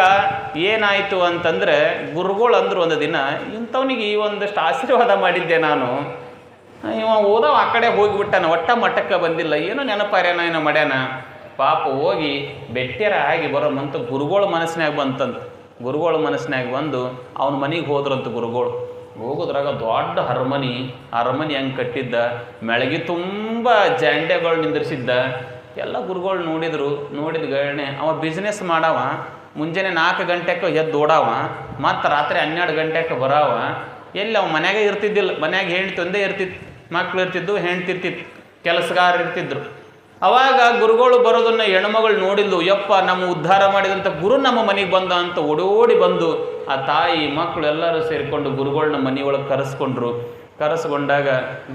ಏನಾಯಿತು ಅಂತಂದರೆ ಗುರುಗಳು ಅಂದರು ಒಂದು ದಿನ, ಇಂಥವನಿಗೆ ಈ ಒಂದಷ್ಟು ಆಶೀರ್ವಾದ ಮಾಡಿದ್ದೆ ನಾನು, ಇವ ಓದವ ಆ ಕಡೆ ಹೋಗಿಬಿಟ್ಟಾನ, ಒಟ್ಟ ಮಠಕ್ಕೆ ಬಂದಿಲ್ಲ, ಏನೋ ನೆನಪಾರ್ಯಾನ ಏನೋ ಮಾಡ್ಯಾನ, ಪಾಪ ಹೋಗಿ ಬೆಟ್ಟೆರ ಆಗಿ ಬರೋಮಂತ ಗುರುಗಳ ಮನಸ್ಸಿನಾಗ ಬಂತಂತ. ಗುರುಗಳ ಮನಸ್ಸಿನಾಗ ಬಂದು ಅವನ ಮನೆಗೆ ಹೋದ್ರಂತ ಗುರುಗಳು. ಹೋಗೋದ್ರಾಗ ದೊಡ್ಡ ಅರಮನೆ ಹೆಂಗೆ ಕಟ್ಟಿದ್ದ, ಮೆಳಗಿ ತುಂಬ ಜಾಂಡೆಗಳು ನಿಂದಿರಿಸಿದ್ದ. ಎಲ್ಲ ಗುರುಗಳು ನೋಡಿದ್ರು. ನೋಡಿದ ಗಣೆ ಅವ ಬಿಸ್ನೆಸ್ ಮಾಡವ. ಮುಂಜಾನೆ 4 ಗಂಟೆಗೆ ಎದ್ದು ಓಡಾವ, ಮತ್ತು ರಾತ್ರಿ 12 ಗಂಟೆಗೆ ಬರಾವ. ಎಲ್ಲಿ ಅವ ಮನ್ಯಾಗೆ ಇರ್ತಿದ್ದಿಲ್ಲ. ಮನ್ಯಾಗ ಹೆಂಡ್ತಿ ಒಂದೇ ಇರ್ತಿತ್ತು, ಮಕ್ಳು ಇರ್ತಿದ್ದು, ಹೆಂಡ್ತಿ ಇರ್ತಿತ್ತು, ಕೆಲಸಗಾರ ಇರ್ತಿದ್ರು. ಅವಾಗ ಗುರುಗಳು ಬರೋದನ್ನು ಹೆಣ್ಮಗಳು ನೋಡಿದ್ಲು. ಯಪ್ಪ, ನಮ್ಮ ಉದ್ಧಾರ ಮಾಡಿದಂಥ ಗುರು ನಮ್ಮ ಮನೆಗೆ ಬಂದ ಅಂತ ಓಡೋಡಿ ಬಂದು ಆ ತಾಯಿ ಮಕ್ಕಳು ಎಲ್ಲರೂ ಸೇರಿಕೊಂಡು ಗುರುಗಳನ್ನ ಮನೆಯೊಳಗೆ ಕರೆಸ್ಕೊಂಡಾಗ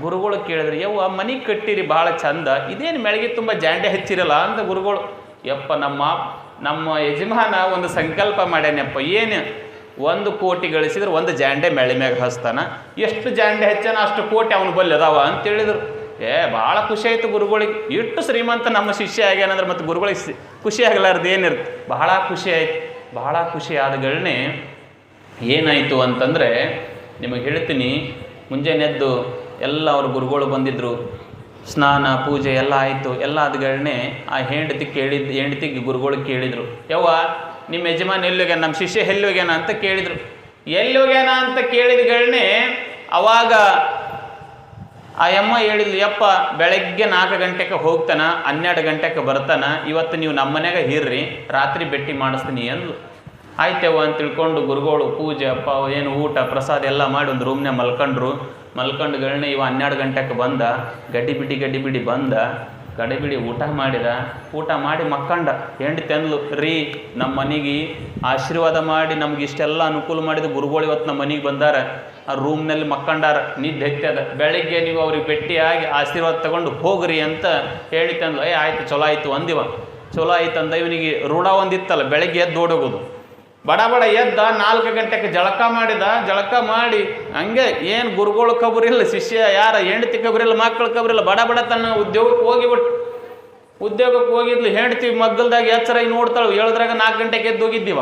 ಗುರುಗಳು ಕೇಳಿದ್ರು, ಯವ್ವ ಮನೆ ಕಟ್ಟಿರಿ ಭಾಳ ಚಂದ, ಇದೇನು ಮೆಳಗಿ ತುಂಬ ಜಾಂಡೆ ಹಚ್ಚಿರಲ್ಲ ಅಂತ ಗುರುಗಳು. ಯಪ್ಪ, ನಮ್ಮ ಯಜಮಾನ ಒಂದು ಸಂಕಲ್ಪ ಮಾಡ್ಯಾನಪ್ಪ, ಏನು 1 ಕೋಟಿ ಗಳಿಸಿದ್ರೆ 1 ಜಾಂಡೆ ಮೆಳೆ ಮ್ಯಾಗ ಹಚ್ತಾನ, ಎಷ್ಟು ಜಾಂಡೆ ಹಚ್ಚಾನ ಅಷ್ಟು ಕೋಟಿ ಅವನು ಬಲ್ಲಿ ಅದಾವ ಅಂತೇಳಿದ್ರು. ಭಾಳ ಖುಷಿ ಆಯಿತು ಗುರುಗಳಿಗೆ. ಇಷ್ಟು ಶ್ರೀಮಂತ ನಮ್ಮ ಶಿಷ್ಯ ಆಗ್ಯಾನಂದ್ರೆ ಮತ್ತು ಗುರುಗಳಿಗೆ ಖುಷಿ ಆಗಲಾರ್ದು ಏನಿರುತ್ತೆ. ಬಹಳ ಖುಷಿ ಆಯ್ತು. ಬಹಳ ಖುಷಿ ಆದಗಳನ್ನೇ ಏನಾಯಿತು ಅಂತಂದರೆ ನಿಮಗೆ ಹೇಳ್ತೀನಿ. ಮುಂಜಾನೆ ಎದ್ದು ಎಲ್ಲ ಅವ್ರ ಗುರುಗಳು ಬಂದಿದ್ದರು, ಸ್ನಾನ ಪೂಜೆ ಎಲ್ಲ ಆಯಿತು. ಎಲ್ಲ ಆದಗಳನ್ನೇ ಆ ಹೆಂಡತಿಗೆ ಗುರುಗಳು ಕೇಳಿದರು, ಯವ್ವ ನಿಮ್ಮ ಯಜಮಾನ ಎಲ್ಲಿ ಹೋಗ್ಯಾನ, ನಮ್ಮ ಶಿಷ್ಯ ಎಲ್ಲಿ ಹೋಗ್ಯಾನ ಅಂತ ಕೇಳಿದರು. ಎಲ್ಲಿ ಹೋಗ್ಯಾನ ಅಂತ ಕೇಳಿದಗಳನ್ನೇ ಅವಾಗ ಆ ಅಮ್ಮ ಹೇಳಿದ್ಲು, ಯಪ್ಪ ಬೆಳಗ್ಗೆ 4 ಗಂಟೆಗೆ ಹೋಗ್ತಾನ, 12 ಗಂಟೆಗೆ ಬರ್ತಾನ, ಇವತ್ತು ನೀವು ನಮ್ಮ ಮನೆಗೆ ಇರ್ರಿ, ರಾತ್ರಿ ಭೇಟಿ ಮಾಡಿಸ್ತೀನಿ ಅಂದ್ಲು. ಆಯ್ತೇವ ಅಂತ ತಿಳ್ಕೊಂಡು ಗುರುಗಳು ಪೂಜೆ ಅಪ್ಪ ಏನು ಊಟ ಪ್ರಸಾದ ಎಲ್ಲ ಮಾಡಿ ಒಂದು ರೂಮ್ನಾಗ ಮಲ್ಕೊಂಡುಗಳನ್ನೇ ಇವ 12 ಗಂಟೆಗೆ ಬಂದ, ಗಡ್ಡಿ ಬಂದ, ಗಡಿಬಿಡಿ ಊಟ ಮಾಡಿ ಮಕ್ಕಂಡ. ಹೆಂಡತಿ ಅಂದ್ಲು, ರೀ ನಮ್ಮ ಮನೆಗೆ ಆಶೀರ್ವಾದ ಮಾಡಿ ನಮ್ಗೆ ಇಷ್ಟೆಲ್ಲ ಅನುಕೂಲ ಮಾಡಿದ ಗುರುಗಳು ಇವತ್ತು ನಮ್ಮ ಮನೆಗೆ ಬಂದಾರ, ಆ ರೂಮ್ನಲ್ಲಿ ಮಕ್ಕಂಡಾರ, ನಿದ್ದೆ ಹೆತ್ತದ, ಬೆಳಿಗ್ಗೆ ನೀವು ಅವ್ರಿಗೆ ಭೇಟಿಯಾಗಿ ಆಶೀರ್ವಾದ ತಗೊಂಡು ಹೋಗ್ರಿ ಅಂತ ಹೇಳಿತಂದ್ಲು. ಆಯ್ತು ಚಲೋ ಆಯಿತು ಅಂದಿವ. ಚಲೋ ಆಯ್ತು ಅಂದ ಇವನಿಗೆ ರೂಢ ಒಂದಿತ್ತಲ್ಲ, ಬೆಳಗ್ಗೆ ಎದ್ದು ಓಡೋಗೋದು. ಬಡ ಎದ್ದ 4 ಗಂಟೆಗೆ ಜಳಕ ಮಾಡಿ ಹಂಗೆ ಏನು ಗುರುಗಳು ಕಬರಿಲ್ಲ, ಶಿಷ್ಯ ಯಾರ ಹೆಂಡತಿ ಕಬರಿಲ್ಲ, ಮಕ್ಕಳ ಕಬರಿಲ್ಲ, ಬಡ ತನ್ನ ಉದ್ಯೋಗಕ್ಕೆ ಹೋಗಿದ್ಲು. ಹೆಂಡತಿ ಮಗ್ಗಲ್ದಾಗ ಎಚ್ಚರಾಗಿ ನೋಡ್ತಾಳು, ಹೇಳಿದ್ರಾಗ 4 ಗಂಟೆಗೆ ಎದ್ದು ಹೋಗಿದ್ದೀವ.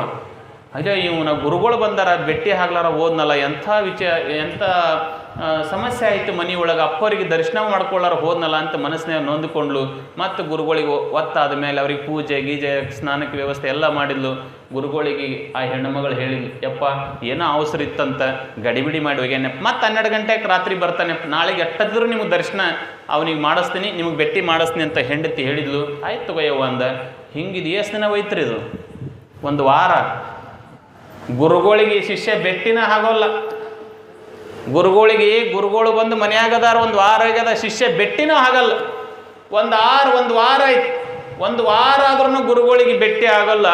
ಅಯ್ಯೋ ಇವನ ಗುರುಗಳು ಬಂದಾರ, ಭೇಟಿ ಆಗ್ಲಾರ ಹೋದ್ನಲ್ಲ, ಎಂಥ ಸಮಸ್ಯೆ ಆಯಿತು ಮನೆಯೊಳಗೆ, ಅಪ್ಪರಿಗೆ ದರ್ಶನ ಮಾಡ್ಕೊಳ್ಳಾರ ಹೋದ್ನಲ್ಲ ಅಂತ ಮನಸ್ಸಿನಾಗ ನೊಂದುಕೊಂಡ್ಲು. ಮತ್ತು ಗುರುಗಳಿಗೆ ಒತ್ತಾದ ಮೇಲೆ ಅವ್ರಿಗೆ ಪೂಜೆ ಗೀಜೆ ಸ್ನಾನಕ್ಕೆ ವ್ಯವಸ್ಥೆ ಎಲ್ಲ ಮಾಡಿದ್ಲು. ಗುರುಗಳಿಗೆ ಆ ಹೆಣ್ಣುಮಗಳು ಹೇಳಿದ್ಲು, ಯಪ್ಪ ಏನೋ ಅವಸರ ಇತ್ತಂತ ಗಡಿಬಿಡಿ ಮಾಡಿ ಹೋಗ್ಯಾನೆ, ಮತ್ತು 12 ಗಂಟೆಗೆ ರಾತ್ರಿ ಬರ್ತಾನೆ, ನಾಳೆಗೆ ಎಷ್ಟಾದ್ರೂ ನಿಮಗೆ ದರ್ಶನ ಅವನಿಗೆ ಮಾಡಿಸ್ತೀನಿ, ನಿಮಗೆ ಭೇಟಿ ಮಾಡಿಸ್ತೀನಿ ಅಂತ ಹೆಂಡತಿ ಹೇಳಿದ್ಲು. ಆಯ್ತು ತಗೋಯವ್ವ ಅಂದ. ಹಿಂಗಿದು ಎಷ್ಟು ದಿನ ಹೋಯ್ತ್ರಿ ಇದು? 1 ವಾರ. ಗುರುಗಳಿಗೆ ಶಿಷ್ಯ ಭೇಟಿನ ಆಗೋಲ್ಲ. ಗುರುಗಳು ಬಂದು ಮನೆಯಾಗದಾರ, 1 ವಾರ ಆಗ್ಯದ, ಶಿಷ್ಯ ಭೇಟಿನೂ ಆಗಲ್ಲ. 1 ವಾರ ಆಯ್ತು. 1 ವಾರ ಆದ್ರೂ ಗುರುಗಳಿಗೆ ಭೇಟಿ ಆಗಲ್ಲ.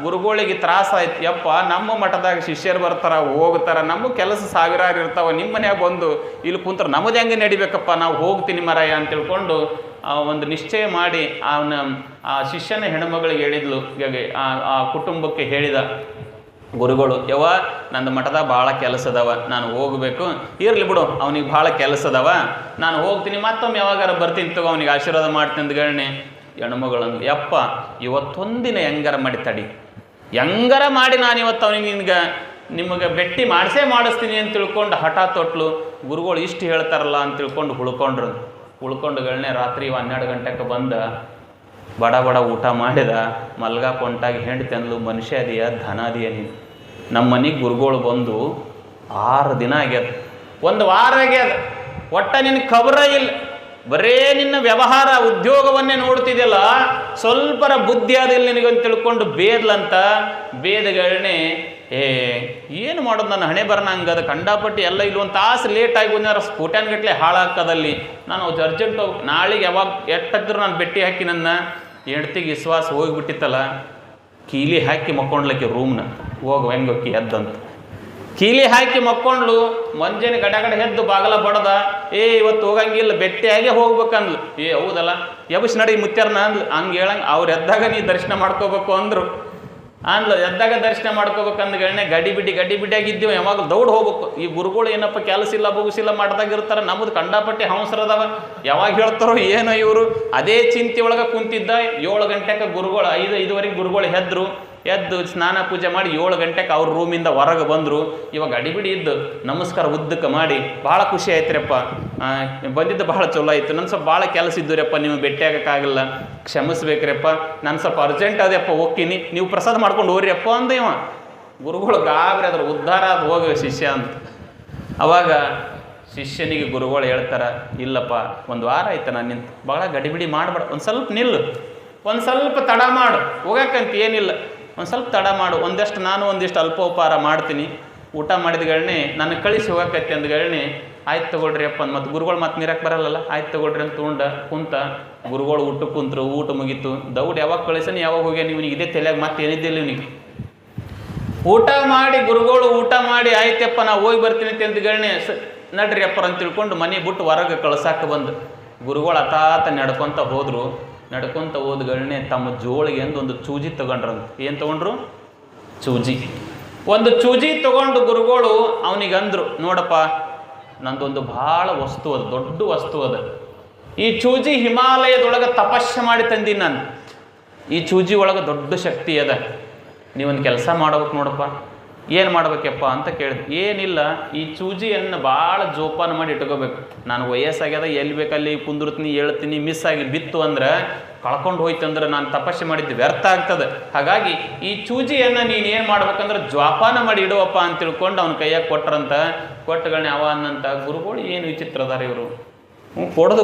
ಗುರುಗಳಿಗೆ ತ್ರಾಸ ಆಯ್ತು. ಯಪ್ಪ ನಮ್ಮ ಮಠದಾಗ ಶಿಷ್ಯರು ಬರ್ತಾರ ಹೋಗ್ತಾರ, ನಮ್ಮ ಕೆಲಸ ಸಾವಿರಾರು ಇರ್ತಾವ, ನಿಮ್ಮ ಮನ್ಯಾಗ ಬಂದು ಇಲ್ಲಿ ಕುಂತಾರೆ ನಮ್ಮದು ಹೆಂಗೆ ನಡಿಬೇಕಪ್ಪ, ನಾವು ಹೋಗ್ತೀನಿ ಮರಾಯ ಅಂತ ತಿಳ್ಕೊಂಡು ಒಂದು ನಿಶ್ಚಯ ಮಾಡಿ ಆ ಶಿಷ್ಯನ ಹೆಣ್ಮಗಳಿಗೆ ಹೇಳಿದ್ಲು. ಆ ಕುಟುಂಬಕ್ಕೆ ಹೇಳಿದ ಗುರುಗಳು, ಯವ್ವ ನಂದು ಮಠದಾಗ ಭಾಳ ಕೆಲಸ ಅದಾವ, ನಾನು ಹೋಗಬೇಕು, ಇರಲಿ ಬಿಡು ಅವನಿಗೆ ಭಾಳ ಕೆಲಸ ಅದಾವ, ನಾನು ಹೋಗ್ತೀನಿ, ಮತ್ತೊಮ್ಮೆ ಯಾವಾಗಾರ ಬರ್ತೀನಿ ತಗೋ, ಅವನಿಗೆ ಆಶೀರ್ವಾದ ಮಾಡ್ತೀನಿ ಅಂದ್ಗಳನ್ನೇ. ಹೆಣ್ಮಗಳಂದು, ಯಪ್ಪ ಇವತ್ತೊಂದಿನ ಹೆಂಗಾರ ಮಾಡಿ ನಾನು ಇವತ್ತು ಅವನಿಗೆ ನಿಮಗೆ ಭೇಟಿ ಮಾಡಿಸ್ತೀನಿ ಅಂತ ತಿಳ್ಕೊಂಡು ಹಠ ತೊಟ್ಲು. ಗುರುಗಳು ಇಷ್ಟು ಹೇಳ್ತಾರಲ್ಲ ಅಂತ ತಿಳ್ಕೊಂಡು ಉಳ್ಕೊಂಡುಗಳನ್ನೇ ರಾತ್ರಿ 12 ಗಂಟೆಗೆ ಬಂದ, ಬಡ ಊಟ ಮಾಡಿದ, ಮಲ್ಗಾಕೊಂಟಾಗಿ ಹೆಂಡತಿ ಅಂದ್ಲು, ಮನುಷ್ಯ ಅದೀಯ ಧನ ಅದೀಯ ನೀನು, ನಮ್ಮ ಮನೆಗೆ ಗುರುಗಳು ಬಂದು 6 ದಿನ ಆಗ್ಯದ, 1 ವಾರ ಆಗ್ಯದ, ಒಟ್ಟ ನಿನ್ನ ಖಬರ ಇಲ್ಲ, ಬರೇ ನಿನ್ನ ವ್ಯವಹಾರ ಉದ್ಯೋಗವನ್ನೇ ನೋಡ್ತಿದ್ಯಲ್ಲ, ಸ್ವಲ್ಪರ ಬುದ್ಧಿ ಆದಿಲ್ಲ ನಿನಗಂತ ತಿಳ್ಕೊಂಡು ಬೇದಗಳನ್ನೇ ಏನು ಮಾಡೋದು, ನನ್ನ ಹಣೆ ಬರೋಣ ಹಂಗದ, ಕಂಡಾಪಟ್ಟಿ ಎಲ್ಲ ಇಲ್ಲಿ 1 ತಾಸು ಲೇಟಾಗಿ ಬಂದಾರ, ಸ್ಫೋಟನ್ಗಟ್ಲೆ ಹಾಳಾಗ್ತದಲ್ಲಿ, ನಾನು ಅರ್ಜೆಂಟ್ ನಾಳೆಗೆ ಯಾವಾಗ ಎಷ್ಟಾದ್ರೂ ನಾನು ಭೇಟಿ ಹಾಕಿ ನನ್ನ ಹೆಂಡ್ತಿಗೆ ವಿಶ್ವಾಸ ಹೋಗಿಬಿಟ್ಟಿತ್ತಲ್ಲ, ಕೀಲಿ ಹಾಕಿ ಮಕ್ಕೊಂಡ್ಲಕ್ಕೆ ರೂಮ್ನ ಹೆಂಗೋಕಿ ಎದ್ದಂತ ಕೀಲಿ ಹಾಕಿ ಮಕ್ಕೊಂಡ್ಲು. ಮುಂಜಾನೆ ಗಡ ಎದ್ದು ಬಾಗಲ ಬಡದ, ಇವತ್ತು ಹೋಗಂಗಿಲ್ಲ, ಭೇಟಿಯಾಗೆ ಹೋಗ್ಬೇಕಂದ್ಲು. ಹೌದಲ್ಲ ಎಬಸ್ ನಡಿ ಮುತ್ಯಾರನ ಅಂದ್ಲು. ಹಂಗೆ ಹೇಳಂಗೆ ಅವ್ರು ಎದ್ದಾಗ ನೀ ದರ್ಶನ ಮಾಡ್ಕೋಬೇಕು ಅಂದರು. ಎದ್ದಾಗ ದರ್ಶನ ಮಾಡ್ಕೋಬೇಕಂದ್ಗಳನ್ನೇ ಗಡಿಬಿಡಿಯಾಗಿದ್ದೀವಿ, ಯಾವಾಗ ದೌಡ್ ಹೋಗ್ಬೇಕು. ಈ ಗುರುಗಳು ಏನಪ್ಪ ಕೆಲಸ ಇಲ್ಲ ಬೊಗುಸಿಲ್ಲ ಮಾಡ್ದಾಗಿರ್ತಾರೆ, ನಮ್ಮದು ಕಂಡಾಪಟ್ಟಿ ಹಂಸರದವ, ಯಾವಾಗ ಹೇಳ್ತಾರೋ ಏನೋ ಇವರು. ಅದೇ ಚಿಂತೆ ಒಳಗೆ ಕುಂತಿದ್ದ. 7 ಗಂಟೆಗೆ ಗುರುಗಳು 5:05 ಗುರುಗಳು ಎದ್ದು ಸ್ನಾನ ಪೂಜೆ ಮಾಡಿ 7 ಗಂಟೆಗೆ ಅವ್ರ ರೂಮಿಂದ ಹೊರಗೆ ಬಂದರು. ಇವಾಗ ಗಡಿಬಿಡಿ ಇದ್ದು ನಮಸ್ಕಾರ ಉದ್ದಕ್ಕೆ ಮಾಡಿ, ಭಾಳ ಖುಷಿ ಆಯ್ತು ಬಂದಿದ್ದು ಭಾಳ ಚಲೋ ಆಯಿತು, ನನ್ನ ಸ್ವಲ್ಪ ಭಾಳ ಕೆಲಸ ಇದ್ದೂರಪ್ಪ, ನೀವು ಭೇಟಿ ಆಗೋಕ್ಕಾಗಲ್ಲ, ಕ್ಷಮಿಸ್ಬೇಕ್ರಪ್ಪ, ನಾನು ಸ್ವಲ್ಪ ಅರ್ಜೆಂಟ್ ಅದೆಪ್ಪ ಹೋಗ್ತೀನಿ, ನೀವು ಪ್ರಸಾದ ಮಾಡ್ಕೊಂಡು ಹೋಗ್ರಿಯಪ್ಪ ಅಂದ ಇವ. ಗುರುಗಳು ಗಾಬರಿ ಅದ್ರ ಉದ್ಧಾರ ಅದು ಹೋಗಿ ಶಿಷ್ಯ ಅಂತ. ಅವಾಗ ಶಿಷ್ಯನಿಗೆ ಗುರುಗಳು ಹೇಳ್ತಾರೆ, ಇಲ್ಲಪ್ಪ 1 ವಾರ ಆಯ್ತು ನಾನು ನಿಂತು, ಭಾಳ ಗಡಿಬಿಡಿ ಮಾಡಬೇಡ, ಒಂದು ಸ್ವಲ್ಪ ನಿಲ್ಲು, ಒಂದು ಸ್ವಲ್ಪ ತಡ ಮಾಡು, ಹೋಗಕ್ಕಂತ ಏನಿಲ್ಲ, ಒಂದು ಸ್ವಲ್ಪ ತಡ ಮಾಡು, ನಾನು ಒಂದಿಷ್ಟು ಅಲ್ಪೋಪಹಾರ ಮಾಡ್ತೀನಿ, ಊಟ ಮಾಡಿದಗಳನ್ನೇ ನನ್ನ ಕಳಿಸಿ ಹೋಗಕ್ಕೈತಿ ಅಂದ್ಗಳನ್ನೇ. ಆಯ್ತು ತಗೊಳ್ರಿ ಅಪ್ಪ ಮತ್ತು ಗುರುಗಳು ಮತ್ತೆ ನೀರಕ್ಕೆ ಬರಲ್ಲಲ್ಲ, ಆಯ್ತು ತಗೊಳ್ರಿ ಅಂತ ಕುಂತ. ಗುರುಗಳು ಊಟಕ್ಕೆ ಕುಂತರು, ಊಟ ಮುಗೀತು. ದೌಡ್ ಯಾವಾಗ ಕಳಿಸನಿ ಯಾವಾಗ ಹೋಗ್ಯ ನೀವು ಇದೇ ತಲೆಯಾಗ ಮತ್ತೆ ಏನಿದ್ದಿಲ್ಲ ಇವನಿಗೆ. ಊಟ ಮಾಡಿ ಗುರುಗಳು ಊಟ ಮಾಡಿ ಆಯ್ತಪ್ಪ ನಾ ಹೋಗಿ ಬರ್ತೀನಿ ಅಂದ್ಗಳನ್ನೇ ನಡ್ರಿ ಅಪ್ಪರ ಅಂತ ತಿಳ್ಕೊಂಡು ಮನೆ ಬಿಟ್ಟು ಹೊರಗೆ ಕಳ್ಸಾಕ ಬಂದು. ಗುರುಗಳು ಅತಾತ ನಡ್ಕೊತ ಹೋದ್ಗಳನ್ನೇ ತಮ್ಮ ಜೋಳಿಗೆ ಒಂದು ಚೂಜಿ ತಗೊಂಡ್ರಂತ. ಏನು ತಗೊಂಡ್ರು? ಚೂಜಿ. ಒಂದು ಚೂಜಿ ತಗೊಂಡು ಗುರುಗಳು ಅವನಿಗಂದ್ರು, ನೋಡಪ್ಪ ನಂದೊಂದು ಭಾಳ ವಸ್ತು ಅದು, ದೊಡ್ಡ ವಸ್ತು ಅದು, ಈ ಚೂಜಿ ಹಿಮಾಲಯದೊಳಗೆ ತಪಸ್ಸು ಮಾಡಿ ತಂದೀನಿ ನಾನು, ಈ ಚೂಜಿ ಒಳಗೆ ದೊಡ್ಡ ಶಕ್ತಿ ಅದ, ನೀವೊಂದು ಕೆಲಸ ಮಾಡ್ಬೇಕು ನೋಡಪ್ಪ. ಏನು ಮಾಡ್ಬೇಕಪ್ಪ ಅಂತ ಕೇಳಿದೆ. ಏನಿಲ್ಲ, ಈ ಚೂಜಿಯನ್ನು ಭಾಳ ಜೋಪಾನ ಮಾಡಿ ಇಟ್ಕೋಬೇಕು, ನಾನು ವಯಸ್ಸಾಗ್ಯದ, ಎಲ್ಲಿ ಬೇಕಲ್ಲಿ ಕುಂದಿರ್ತೀನಿ ಹೇಳ್ತೀನಿ, ಮಿಸ್ ಆಗಿ ಬಿತ್ತು ಅಂದ್ರೆ ಕಳ್ಕೊಂಡು ಹೋಯ್ತಂದ್ರೆ ನಾನು ತಪಸ್ಸೆ ಮಾಡಿದ್ದು ವ್ಯರ್ಥ ಆಗ್ತದೆ. ಹಾಗಾಗಿ ಈ ಚೂಜಿಯನ್ನು ನೀನು ಏನು ಮಾಡ್ಬೇಕಂದ್ರೆ ಜ್ವಾಪಾನ ಮಾಡಿ ಇಡುವಪ್ಪ ಅಂತ ತಿಳ್ಕೊಂಡು ಅವ್ನ ಕೈಯಾಗ ಕೊಟ್ರಂತ. ಕೊಟ್ಟಗಳನ್ನ ಅವ ಅನ್ನಂತ ಗುರುಗಳು ಏನು ವಿಚಿತ್ರ ಅದಾರ ಇವರು,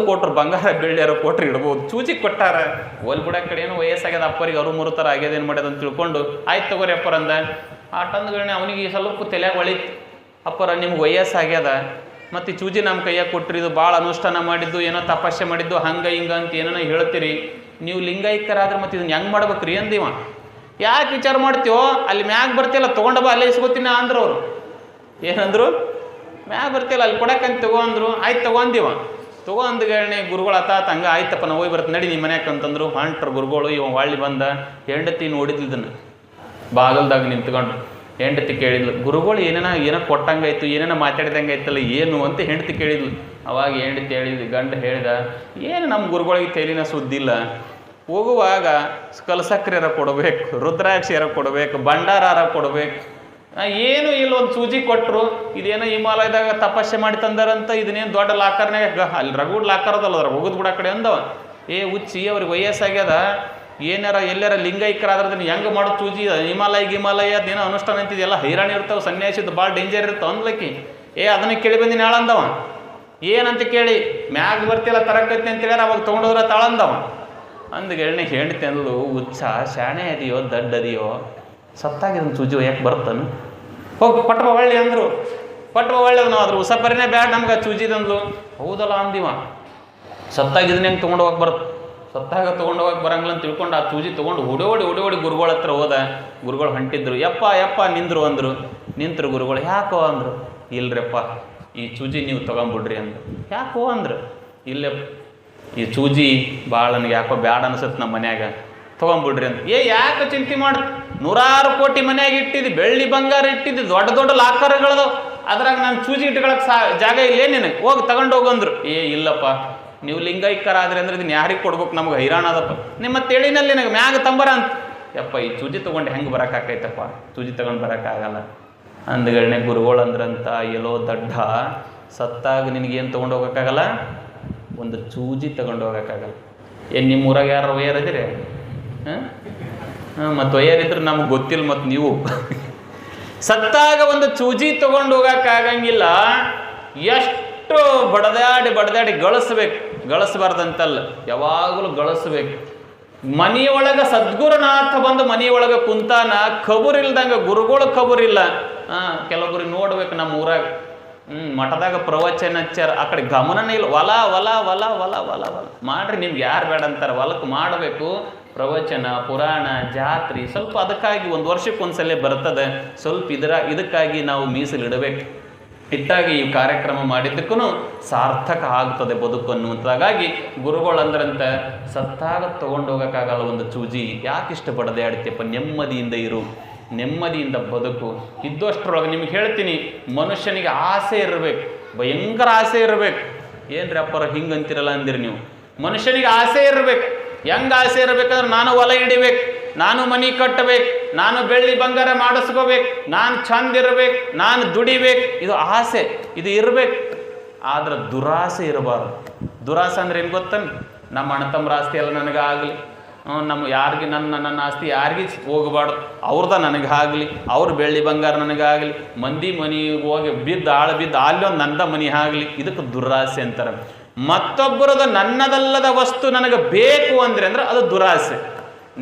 ಕೊಟ್ರು ಬಂಗಾರ ಬೆಳ್ಳಿಯಾರು ಕೊಟ್ರು ಇಡ್ಬೋದು, ಚೂಜಿಗೆ ಕೊಟ್ಟಾರ ಒಲ್ ಬಿಡ ಕಡೆ ಏನೋ ವಯಸ್ಸಾಗ್ಯದ ಅಪ್ಪರಿಗೆ ಅವರು ಮುರುತರ ಆಗ್ಯದ ಏನು ಮಾಡ್ಯದ ಅಂತ ತಿಳ್ಕೊಂಡು ಆಯ್ತು ತಗೋರಿ ಅಪ್ಪರ ಅಂದ. ಆ ಟಂದ್ಗಳನ್ನ ಅವನಿಗೆ ಸ್ವಲ್ಪ ತಲೆಯಾಗ ಒಳಿತು, ಅಪ್ಪರ ನಿಮ್ಗೆ ವಯಸ್ಸಾಗ್ಯದ ಮತ್ತು ಈ ಚೂಜಿ ನಮ್ಮ ಕೈಯಾಗ ಕೊಟ್ರಿ, ಇದು ಭಾಳ ಅನುಷ್ಠಾನ ಮಾಡಿದ್ದು, ಏನೋ ತಪಸ್ಸೆ ಮಾಡಿದ್ದು, ಹಂಗೆ ಹಿಂಗೆ ಅಂತ ಏನೋ ಹೇಳ್ತೀರಿ, ನೀವು ಲಿಂಗೈಕ್ಯರಾದ್ರೆ ಮತ್ತು ಇದನ್ನ ಹೆಂಗೆ ಮಾಡ್ಬೇಕ್ರಿ ಅಂದಿವ. ಯಾಕೆ ವಿಚಾರ ಮಾಡ್ತೀವೋ ಅಲ್ಲಿ ಮ್ಯಾಗ ಬರ್ತಿಲ್ಲ ತೊಗೊಂಡ ಬಾ ಅಲ್ಲೇ ಇಸ್ಕೊತೀನಿ ಅಂದ್ರು ಅವರು. ಏನಂದ್ರು? ಮ್ಯಾಗ ಬರ್ತಿಲ್ಲ ಅಲ್ಲಿ ಕೊಡಕ್ಕಂತ ತಗೊಂಡ್ರು. ಆಯ್ತು ತಗೊಂದಿವ. ತಗೊಂಡ್ಗಳನ್ನೇ ಗುರುಗಳು ಆತಾತ ಹಂಗೆ ಆಯ್ತಪ್ಪ ನಾವು ಹೋಗಿ ಬರ್ತೀನಿ ನಡಿ ನಿಮ್ಮ ಮನ್ಯಾಕ ಅಂತಂದ್ರು. ಹೊಂಟ್ರು ಗುರುಗಳು. ಇವ ಹೊಳ್ಳಿ ಬಂದ ಹೆಂಡತಿ ನೋಡಿದ್ಲಿದ್ದನ್ನು ಬಾಗಲ್ದಾಗ ನಿಂತ್ಕೊಂಡ್ರು. ಹೆಂಡತಿ ಕೇಳಿದ್ಲು, ಗುರುಗಳು ಏನೋ ಕೊಟ್ಟಂಗಾಯ್ತು, ಏನೇನೋ ಮಾತಾಡಿದಂಗೆ ಆಯ್ತಲ್ಲ ಏನು ಅಂತ ಹೆಂಡತಿ ಕೇಳಿದ್ಲು. ಅವಾಗ ಹೆಂಡತಿ ಹೇಳಿದ್ಲು, ಗಂಡ ಹೇಳ್ದ, ಏನು ನಮ್ಮ ಗುರುಗಳಿಗೆ ತೇಲಿನ ಸುದ್ದಿಲ್ಲ, ಹೋಗುವಾಗ ಕಲಸಕ್ರಿಯರ ಕೊಡಬೇಕು, ರುದ್ರಾಕ್ಷಿಯರ ಕೊಡಬೇಕು, ಭಂಡಾರಾರ ಕೊಡಬೇಕು, ಏನು ಇಲ್ಲ ಒಂದು ಸೂಜಿ ಕೊಟ್ಟರು, ಇದೇನೋ ಹಿಮಾಲಯದಾಗ ತಪಸ್ಸೆ ಮಾಡಿ ತಂದಾರಂತ, ಇದನ್ನೇನು ದೊಡ್ಡ ಲಾಕರ್ನಾಗ ಅಲ್ಲಿ ರಗೂಡ್ ಲಾಕರದಲ್ಲ ಅದ್ರ ಹೋಗುದು ಬಿಡ ಕಡೆ ಅಂದವ. ಹುಚ್ಚಿ ಅವ್ರಿಗೆ ವಯಸ್ಸಾಗ್ಯದ, ಏನಾರ ಎಲ್ಲಾರ ಲಿಂಗೈಕ್ಯರಾದ್ರೆ ಹೆಂಗೆ ಮಾಡೋದು ಚೂಜಿ, ಹಿಮಾಲಯ ಅದೇನೋ ಅನುಷ್ಠಾನ ಅಂತಿದೆಯಲ್ಲ ಹೈರಾಣಿ ಇರ್ತಾವೆ, ಸನ್ಯಾಸಿದ್ದು ಭಾಳ ಡೇಂಜರ್ ಇರ್ತಾವೆ ಅಂದ್ಲಕ್ಕಿ. ಅದನ್ನ ಕೇಳಿ ಬಂದಿನಿ ಹೇಳಂದವ. ಏನಂತ ಕೇಳಿ ಮ್ಯಾಗ ಬರ್ತಿಲ್ಲ ತರಕತ್ತಿ ಅಂತ ಹೇಳ್ಯಾರ, ಅವಾಗ ತೊಗೊಂಡೋದ್ರ ತಾಳಂದವ. ಅಂದ್ಗೆಣ್ಣೆ ಹೆಂಡತಿ ಅಂದ್ಲು, ಹುಚ್ಚ ಶಾಣೆ ಅದೆಯೋ ದಡ್ಡದಿಯೋ, ಸತ್ತಾಗಿರೋದು ಚೂಜಿ ಯಾಕೆ ಬರ್ತಾನು, ಹೋಗಿ ಪಟ್ವ ಒಳ್ಳೆ ಅಂದರು. ಪಟ್ವ ಒಳ್ಳೆದು ನಾವು ಅದ್ರ ಉಸಪರಿನೇ ಬ್ಯಾಡ ನಮ್ಗೆ ಚೂಜಿದಂದ್ಲು. ಹೌದಲ್ಲ ಅಂದಿವ. ಸತ್ತಾಗಿದ್ದನ್ನ ಹೆಂಗೆ ತೊಗೊಂಡು ಹೋಗಿ ಬರುತ್ತೆ, ಸತ್ತಾಗ ತೊಗೊಂಡೋಗಕ್ಕೆ ಬರಂಗಿಲ್ಲ ಅಂತ ತಿಳ್ಕೊಂಡು ಆ ಚೂಜಿ ತೊಗೊಂಡು ಓಡೋಡಿ ಗುರುಗಳ ಹತ್ರ ಹೋದ. ಗುರುಗಳು ಹೊಂಟಿದ್ರು. ಯಪ್ಪ ನಿಂದ್ರು ಅಂದರು. ನಿಂತರು ಗುರುಗಳು. ಯಾಕೋ ಅಂದರು. ಇಲ್ರಪ್ಪ ಈ ಚೂಜಿ ನೀವು ತೊಗೊಂಬಿಡ್ರಿ ಅಂದರು. ಯಾಕೋ ಅಂದರು. ಇಲ್ಲೇ ಈ ಚೂಜಿ ಭಾಳ ನನಗೆ ಯಾಕೋ ಬ್ಯಾಡ ಅನ್ಸತ್ತೆ ನಮ್ಮ ಮನ್ಯಾಗ, ತೊಗೊಂಬಿಡ್ರಿ ಅಂತ. ಯಾಕೆ ಚಿಂತೆ ಮಾಡಿ, 100 ಕೋಟಿ ಮನ್ಯಾಗ ಇಟ್ಟಿದ್ದು, ಬೆಳ್ಳಿ ಬಂಗಾರ ಇಟ್ಟಿದ್ದು, ದೊಡ್ಡ ಲಾಕರ್ಗಳದು, ಅದ್ರಾಗ ನಾನು ಚೂಜಿ ಇಟ್ಕೊಳಕ್ಕೆ ಜಾಗ ಇಲ್ಲೇ ನಿನಗೆ, ಹೋಗಿ ತಗೊಂಡೋಗಂದ್ರು. ಇಲ್ಲಪ್ಪ ನೀವು ಲಿಂಗೈಕ್ಯರಾದ್ರೆ ಅಂದ್ರೆ ಇದನ್ನ ಯಾರಿಗೆ ಕೊಡ್ಬೇಕು, ನಮ್ಗೆ ಹೈರಾಣ ಅದಪ್ಪ. ನಿಮ್ಮ ತೇಳಿನಲ್ಲಿ ನನಗೆ ಮ್ಯಾಗ ತಂಬರ ಅಂತ. ಯಪ್ಪ ಈ ಚೂಜಿ ತೊಗೊಂಡು ಹೆಂಗೆ ಬರೋಕ್ಕಾಕೈತಪ್ಪ, ಚೂಜಿ ತೊಗೊಂಡು ಬರೋಕ್ಕಾಗಲ್ಲ ಅಂದ್ಗಳನ್ನೇ ಗುರುಗಳು ಅಂದ್ರಂತ. ಎಲ್ಲೋ ದಡ್ಡ, ಸತ್ತಾಗ ನಿನಗೇನು ತೊಗೊಂಡು ಹೋಗೋಕ್ಕಾಗಲ್ಲ, ಒಂದು ಚೂಜಿ ತೊಗೊಂಡು ಹೋಗೋಕ್ಕಾಗಲ್ಲ. ನಿಮ್ಮ ಊರಾಗ ಯಾರು ವಯರದಿರಿ? ಮತ್ತು ವಯರಿದ್ರೆ ನಮಗೆ ಗೊತ್ತಿಲ್ಲ. ಮತ್ತು ನೀವು ಸತ್ತಾಗ ಒಂದು ಚೂಜಿ ತೊಗೊಂಡು ಹೋಗೋಕ್ಕಾಗಂಗಿಲ್ಲ. ಎಷ್ಟು ಬಡದಾಡಿ ಗಳಿಸ್ಬಾರ್ದಂತಲ್ಲ, ಯಾವಾಗಲೂ ಗಳಿಸ್ಬೇಕು. ಮನೆಯೊಳಗೆ ಸದ್ಗುರುನಾಥ ಬಂದು ಮನೆಯೊಳಗೆ ಕುಂತಾನ, ಖಬರಿಲ್ದಂಗೆ ಗುರುಗಳು ಖಬರಿಲ್ಲ. ಕೆಲವೊಬ್ರಿಗೆ ನೋಡ್ಬೇಕು ನಮ್ಮ ಊರಾಗ ಮಠದಾಗ ಪ್ರವಚನ ಹಚ್ಚಾರ, ಆ ಕಡೆ ಗಮನನೇ ಇಲ್ಲ. ಹೊಲ ಮಾಡ್ರಿ, ನಿಮ್ಗೆ ಯಾರು ಬೇಡ ಅಂತಾರೆ, ಹೊಲಕ್ಕೆ ಮಾಡಬೇಕು. ಪ್ರವಚನ, ಪುರಾಣ, ಜಾತ್ರೆ ಸ್ವಲ್ಪ ಅದಕ್ಕಾಗಿ ಒಂದು ವರ್ಷಕ್ಕೊಂದ್ಸಲ ಬರ್ತದೆ. ಸ್ವಲ್ಪ ಇದಕ್ಕಾಗಿ ನಾವು ಮೀಸಲಿಡಬೇಕು. ಇಟ್ಟಾಗಿ ಈ ಕಾರ್ಯಕ್ರಮ ಮಾಡಿದ್ದಕ್ಕೂ ಸಾರ್ಥಕ ಆಗ್ತದೆ ಬದುಕು ಅನ್ನುವಂಥದ್ದಾಗಿ ಗುರುಗಳಂದ್ರಂತ ಸತ್ತಾಗ ತೊಗೊಂಡೋಗೋಕ್ಕಾಗಲ್ಲ ಒಂದು ಚೂಜಿ, ಯಾಕಿಷ್ಟು ಬಡದೆ ಆಡ್ತೀಯಪ್ಪ, ನೆಮ್ಮದಿಯಿಂದ ಇರು, ನೆಮ್ಮದಿಯಿಂದ ಬದುಕು. ಇದ್ದಷ್ಟರೊಳಗೆ ನಿಮ್ಗೆ ಹೇಳ್ತೀನಿ, ಮನುಷ್ಯನಿಗೆ ಆಸೆ ಇರಬೇಕು, ಭಯಂಕರ ಆಸೆ ಇರಬೇಕು. ಏನ್ರಿ ಅಪ್ಪರ ಹಿಂಗಂತಿರಲ್ಲ ಅಂದಿರಿ ನೀವು. ಮನುಷ್ಯನಿಗೆ ಆಸೆ ಇರಬೇಕು. ಹೆಂಗೆ ಆಸೆ ಇರಬೇಕಂದ್ರೆ ನಾನು ಹೊಲ ಹಿಡಿಬೇಕು, ನಾನು ಮನೆ ಕಟ್ಟಬೇಕು, ನಾನು ಬೆಳ್ಳಿ ಬಂಗಾರ ಮಾಡಿಸ್ಕೋಬೇಕು, ನಾನು ಚಂದ ಇರಬೇಕು, ನಾನು ದುಡಿಬೇಕು, ಇದು ಆಸೆ, ಇದು ಇರಬೇಕು. ಆದ್ರೆ ದುರಾಸೆ ಇರಬಾರ್ದು. ದುರಾಸೆ ಅಂದ್ರೆ ಏನು ಗೊತ್ತನ್, ನಮ್ಮ ಅಣ್ಣ ತಮ್ಮರ ಆಸ್ತಿ ಎಲ್ಲ ನನಗಾಗಲಿ, ನಮ್ಮ ಯಾರಿಗೆ ನನ್ನ ಆಸ್ತಿ ಯಾರಿಗೆ ಹೋಗಬಾರ್ದು, ಅವ್ರದ ನನಗಾಗಲಿ, ಅವ್ರ ಬೆಳ್ಳಿ ಬಂಗಾರ ನನಗಾಗಲಿ, ಮಂದಿ ಮನೆಗೆ ಹೋಗಿ ಆಳು ಬಿದ್ದು ಅಲ್ಲೊಂದು ನಂದ ಮನೆ ಆಗಲಿ, ಇದಕ್ಕೆ ದುರಾಸೆ ಅಂತಾರೆ. ಮತ್ತೊಬ್ಬರದ ನನ್ನದಲ್ಲದ ವಸ್ತು ನನಗೆ ಬೇಕು ಅಂದ್ರೆ ಅದು ದುರಾಸೆ.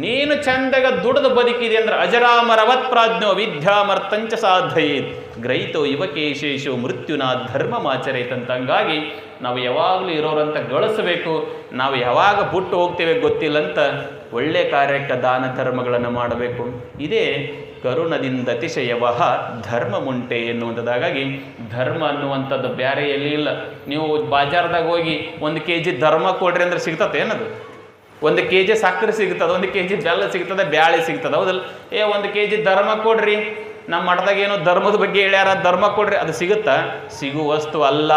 ನೀನು ಚಂದಾಗ ದುಡಿದು ಬದುಕಿದೆ ಅಂದ್ರೆ ಅಜರಾಮರವತ್ ಪ್ರಾಜ್ಞೋ ವಿದ್ಯಾಮರ್ತಂಚ ಸಾಧಯೇತ್ ಗ್ರಹಿತೋ ಯುವಕೇಶೇಶು ಮೃತ್ಯುನ ಧರ್ಮಮಾಚರೇತಂತಂಗಾಗಿ ನಾವು ಯಾವಾಗಲೂ ಇರೋರಂತ ಗಳಿಸಬೇಕು. ನಾವು ಯಾವಾಗ ಬಿಟ್ಟು ಹೋಗ್ತೇವೆ ಗೊತ್ತಿಲ್ಲಂತ ಒಳ್ಳೆ ಕಾರ್ಯಕ್ಕೆ ದಾನ ಧರ್ಮಗಳನ್ನು ಮಾಡಬೇಕು. ಇದೇ ಕರುಣದಿಂದ ಅತಿಶಯವಹ ಧರ್ಮ ಮುಂಟೆ ಎನ್ನುವಂಥದ್ದಾಗಿ ಧರ್ಮ ಅನ್ನುವಂಥದ್ದು ಬೇರೆ ಎಲ್ಲಿ ಇಲ್ಲ. ನೀವು ಬಾಜಾರ್ದಾಗ ಹೋಗಿ 1 kg ಧರ್ಮ ಕೊಡ್ರಿ ಅಂದ್ರೆ ಸಿಗ್ತದೆ ಏನದು? 1 kg ಸಕ್ಕರೆ ಸಿಗ್ತದೆ, 1 kg ಬೆಲ್ಲ ಸಿಗ್ತದೆ, ಬ್ಯಾಳೆ ಸಿಗ್ತದೆ, ಹೌದಲ್ಲ? 1 kg ಧರ್ಮ ಕೊಡ್ರಿ, ನಮ್ಮ ಮಠದಾಗ ಏನೋ ಧರ್ಮದ ಬಗ್ಗೆ ಹೇಳ್ಯಾರ, ಧರ್ಮ ಕೊಡ್ರಿ, ಅದು ಸಿಗುತ್ತಾ? ಸಿಗುವ ವಸ್ತು ಅಲ್ಲ.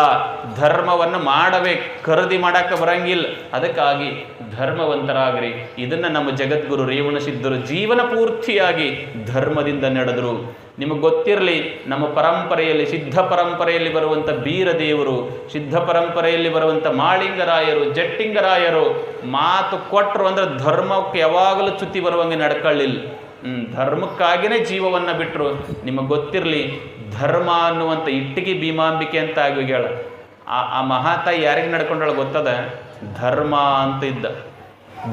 ಧರ್ಮವನ್ನು ಮಾಡಬೇಕು, ಖರೀದಿ ಮಾಡಕ್ಕೆ ಬರಂಗಿಲ್ಲ. ಅದಕ್ಕಾಗಿ ಧರ್ಮವಂತರಾಗ್ರಿ. ಇದನ್ನು ನಮ್ಮ ಜಗದ್ಗುರು ರೇವಣ ಸಿದ್ಧರು ಜೀವನ ಪೂರ್ತಿಯಾಗಿ ಧರ್ಮದಿಂದ ನಡೆದರು. ನಿಮಗೆ ಗೊತ್ತಿರಲಿ, ನಮ್ಮ ಪರಂಪರೆಯಲ್ಲಿ, ಸಿದ್ಧ ಪರಂಪರೆಯಲ್ಲಿ ಬರುವಂಥ ಬೀರದೇವರು, ಸಿದ್ಧ ಪರಂಪರೆಯಲ್ಲಿ ಬರುವಂಥ ಮಾಳಿಂಗರಾಯರು, ಜಟ್ಟಿಂಗರಾಯರು ಮಾತು ಕೊಟ್ಟರು ಅಂದರೆ ಧರ್ಮಕ್ಕೆ ಯಾವಾಗಲೂ ಚ್ಯುತಿ ಬರುವಂಗೆ ನಡ್ಕೊಳ್ಳಿಲ್ಲ. ಧರ್ಮಕ್ಕಾಗಿಯೇ ಜೀವವನ್ನು ಬಿಟ್ಟರು. ನಿಮಗೆ ಗೊತ್ತಿರಲಿ, ಧರ್ಮ ಅನ್ನುವಂಥ ಇಟ್ಟಿಗೆ ಭೀಮಾಂಬಿಕೆ ಅಂತ ಆಗ್ಯಾಳ. ಆ ಮಹಾತಾಯಿ ಯಾರಿಗೆ ನಡ್ಕೊಂಡಳು ಗೊತ್ತದ? ಧರ್ಮ ಅಂತ ಇದ್ದ.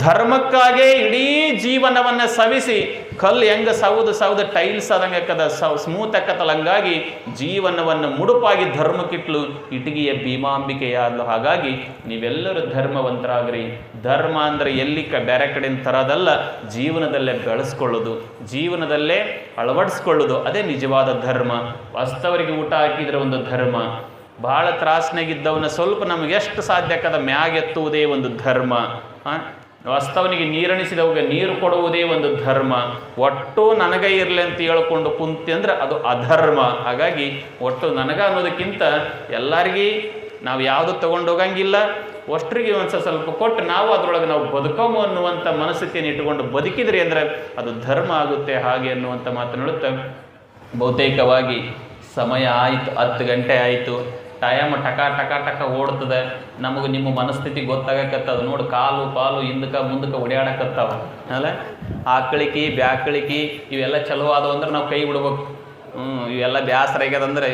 ಧರ್ಮಕ್ಕಾಗೇ ಇಡೀ ಜೀವನವನ್ನು ಸವಿಸಿ, ಕಲ್ಲು ಹೆಂಗೆ ಸೌದು ಟೈಲ್ಸ್ ಆದಂಗೆ ಅಕ್ಕದ, ಸ್ಮೂತ್ ಅಕ್ಕತ್ತಲ್ಲ, ಹಂಗಾಗಿ ಜೀವನವನ್ನು ಮುಡುಪಾಗಿ ಧರ್ಮಕ್ಕಿಟ್ಲು ಇಟಗಿಯ ಭೀಮಾಂಬಿಕೆಯಾದ್ಲು. ಹಾಗಾಗಿ ನೀವೆಲ್ಲರೂ ಧರ್ಮವಂತರಾಗ್ರಿ. ಧರ್ಮ ಅಂದರೆ ಎಲ್ಲಿ ಬೇರೆ ಕಡೆಯಿಂದ ತರೋದಲ್ಲ, ಜೀವನದಲ್ಲೇ ಬೆಳೆಸ್ಕೊಳ್ಳೋದು, ಜೀವನದಲ್ಲೇ ಅಳವಡಿಸ್ಕೊಳ್ಳೋದು, ಅದೇ ನಿಜವಾದ ಧರ್ಮ. ವಾಸ್ತವರಿಗೆ ಊಟ ಹಾಕಿದ್ರೆ ಒಂದು ಧರ್ಮ. ಭಾಳ ತ್ರಾಸನಾಗಿದ್ದವನ್ನ ಸ್ವಲ್ಪ ನಮಗೆ ಎಷ್ಟು ಸಾಧ್ಯ ಆಕದ ಮ್ಯಾಗೆತ್ತುವುದೇ ಒಂದು ಧರ್ಮ. ವಾಸ್ತವನಿಗೆ ನೀರಣಿಸಿದವಾಗ ನೀರು ಕೊಡುವುದೇ ಒಂದು ಧರ್ಮ. ಒಟ್ಟು ನನಗೆ ಇರಲಿ ಅಂತ ಹೇಳ್ಕೊಂಡು ಕುಂತಿ ಅಂದ್ರೆ ಅದು ಅಧರ್ಮ. ಹಾಗಾಗಿ ಒಟ್ಟು ನನಗ ಅನ್ನೋದಕ್ಕಿಂತ ಎಲ್ಲರಿಗೂ ನಾವು ಯಾವುದು ತೊಗೊಂಡೋಗಂಗಿಲ್ಲ, ಅಷ್ಟರಿಗೆ ಒಂದು ಸ್ವಲ್ಪ ಕೊಟ್ಟು ನಾವು ಅದರೊಳಗೆ ನಾವು ಬದುಕೋಮು ಅನ್ನುವಂಥ ಮನಸ್ಥಿತಿಯನ್ನು ಇಟ್ಟುಕೊಂಡು ಬದುಕಿದ್ರಿ ಅಂದರೆ ಅದು ಧರ್ಮ ಆಗುತ್ತೆ. ಹಾಗೆ ಅನ್ನುವಂಥ ಮಾತನಾಡುತ್ತಾ ಬಹುತೇಕವಾಗಿ ಸಮಯ ಆಯಿತು, 10 ಗಂಟೆ ಆಯಿತು. ಟೈಮ್ ಟಕ ಟಕ ಟಕ ಓಡ್ತದೆ. ನಮಗೆ ನಿಮ್ಮ ಮನಸ್ಥಿತಿ ಗೊತ್ತಾಗಕತ್ತದ. ನೋಡಿ, ಕಾಲು ಪಾಲು ಹಿಂದಕ್ಕೆ ಮುಂದಕ್ಕೆ ಓಡಾಡಕತ್ತಾವ ಅಲ್ಲ. ಆಕಳಿಕೆ ಬ್ಯಾಕಳಿಕೆ ಇವೆಲ್ಲ ಚಲೋ ಆದವು ಅಂದ್ರೆ ನಾವು ಕೈ ಬಿಡ್ಬೇಕು. ಇವೆಲ್ಲ ಬ್ಯಾಸರ ಆಗ್ಯದಂದ್ರೆ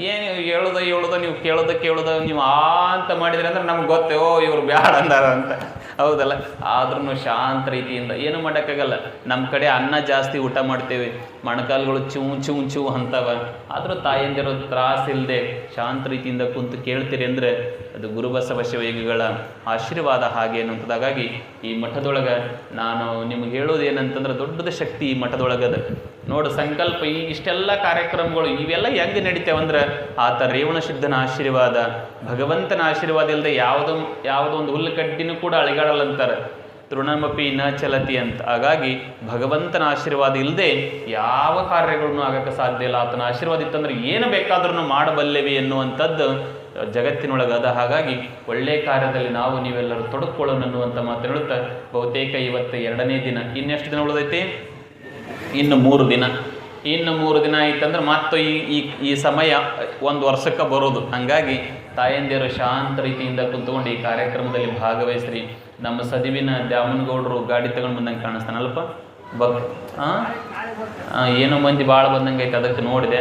ಏನು ಹೇಳೋದು ನೀವು ಕೇಳೋದು ನೀವು ಅಂತ ಮಾಡಿದ್ರಿ ಅಂದ್ರೆ ನಮ್ಗೆ ಗೊತ್ತೇ, ಇವ್ರು ಬ್ಯಾಡ ಅಂದಾರ ಅಂತ. ಹೌದಲ್ಲ? ಆದ್ರೂ ಶಾಂತ ರೀತಿಯಿಂದ ಏನು ಮಾಡೋಕ್ಕಾಗಲ್ಲ. ನಮ್ಮ ಕಡೆ ಅನ್ನ ಜಾಸ್ತಿ ಊಟ ಮಾಡ್ತೇವೆ, ಮೊಣಕಾಲುಗಳು ಚೂ ಅಂತವ. ಆದರೂ ತಾಯಂದಿರೋ ತ್ರಾಸಿಲ್ಲದೆ ಶಾಂತ ರೀತಿಯಿಂದ ಕುಂತು ಕೇಳ್ತೀರಿ ಅಂದರೆ ಅದು ಗುರುಬಸವ ಶಿವಯೋಗಿಗಳ ಆಶೀರ್ವಾದ ಹಾಗೆ ಅನ್ನುವಂಥದ್ದು. ಹಾಗಾಗಿ ಈ ಮಠದೊಳಗೆ ನಾನು ನಿಮ್ಗೆ ಹೇಳೋದು ಏನಂತಂದ್ರೆ ದೊಡ್ಡದ ಶಕ್ತಿ ಈ ಮಠದೊಳಗದ. ನೋಡು, ಸಂಕಲ್ಪ ಇಷ್ಟೆಲ್ಲ ಕಾರ್ಯಕ್ರಮಗಳು ಇವೆಲ್ಲ ಹೆಂಗೆ ನಡೀತೇವಂದ್ರೆ ಆತ ರೇವಣ ಸಿದ್ಧನ ಆಶೀರ್ವಾದ, ಭಗವಂತನ ಆಶೀರ್ವಾದ ಇಲ್ಲದೆ ಯಾವುದೋ ಒಂದು ಹುಲ್ಲು ಕಡ್ಡಿನೂ ಕೂಡ ಅಳಿಗಾಡಲ್ಲಂತಾರೆ, ತೃಣಮಪಿ ನ ಚಲತಿ ಅಂತ. ಹಾಗಾಗಿ ಭಗವಂತನ ಆಶೀರ್ವಾದ ಇಲ್ಲದೆ ಯಾವ ಕಾರ್ಯಗಳನ್ನು ಆಗಕ್ಕೆ ಸಾಧ್ಯ ಇಲ್ಲ. ಆತನ ಆಶೀರ್ವಾದ ಇತ್ತಂದ್ರೆ ಏನು ಬೇಕಾದ್ರೂ ಮಾಡಬಲ್ಲೆವಿ ಎನ್ನುವಂಥದ್ದು ಜಗತ್ತಿನೊಳಗದ. ಹಾಗಾಗಿ ಒಳ್ಳೆಯ ಕಾರ್ಯದಲ್ಲಿ ನಾವು ನೀವೆಲ್ಲರೂ ತೊಡಕೊಳ್ಳೋಣ ಅನ್ನುವಂಥ ಮಾತು ಹೇಳುತ್ತಾ ಬಹುತೇಕ ಇವತ್ತು 2ನೇ ದಿನ. ಇನ್ನೆಷ್ಟು ದಿನ ಉಳಿದೈತಿ? ಇನ್ನು 3 ದಿನ. ಇನ್ನು 3 ದಿನ ಆಯ್ತಂದ್ರೆ ಮತ್ತು ಈ ಸಮಯ 1 ವರ್ಷಕ್ಕೆ ಬರೋದು. ಹಾಗಾಗಿ ತಾಯಂದಿರು ಶಾಂತ ರೀತಿಯಿಂದ ಕುಂತ್ಕೊಂಡು ಈ ಕಾರ್ಯಕ್ರಮದಲ್ಲಿ ಭಾಗವಹಿಸ್ರಿ. ನಮ್ಮ ಸದಿವಿನ ದ್ಯಾಮನಗೌಡರು ಗಾಡಿ ತಗೊಂಡು ಬಂದಂಗೆ ಕಾಣಿಸ್ತಾನಲ್ಪ ಏನೋ ಮಂದಿ ಭಾಳ ಬಂದಂಗೆ ಐತೆ. ಅದಕ್ಕೆ ನೋಡಿದೆ,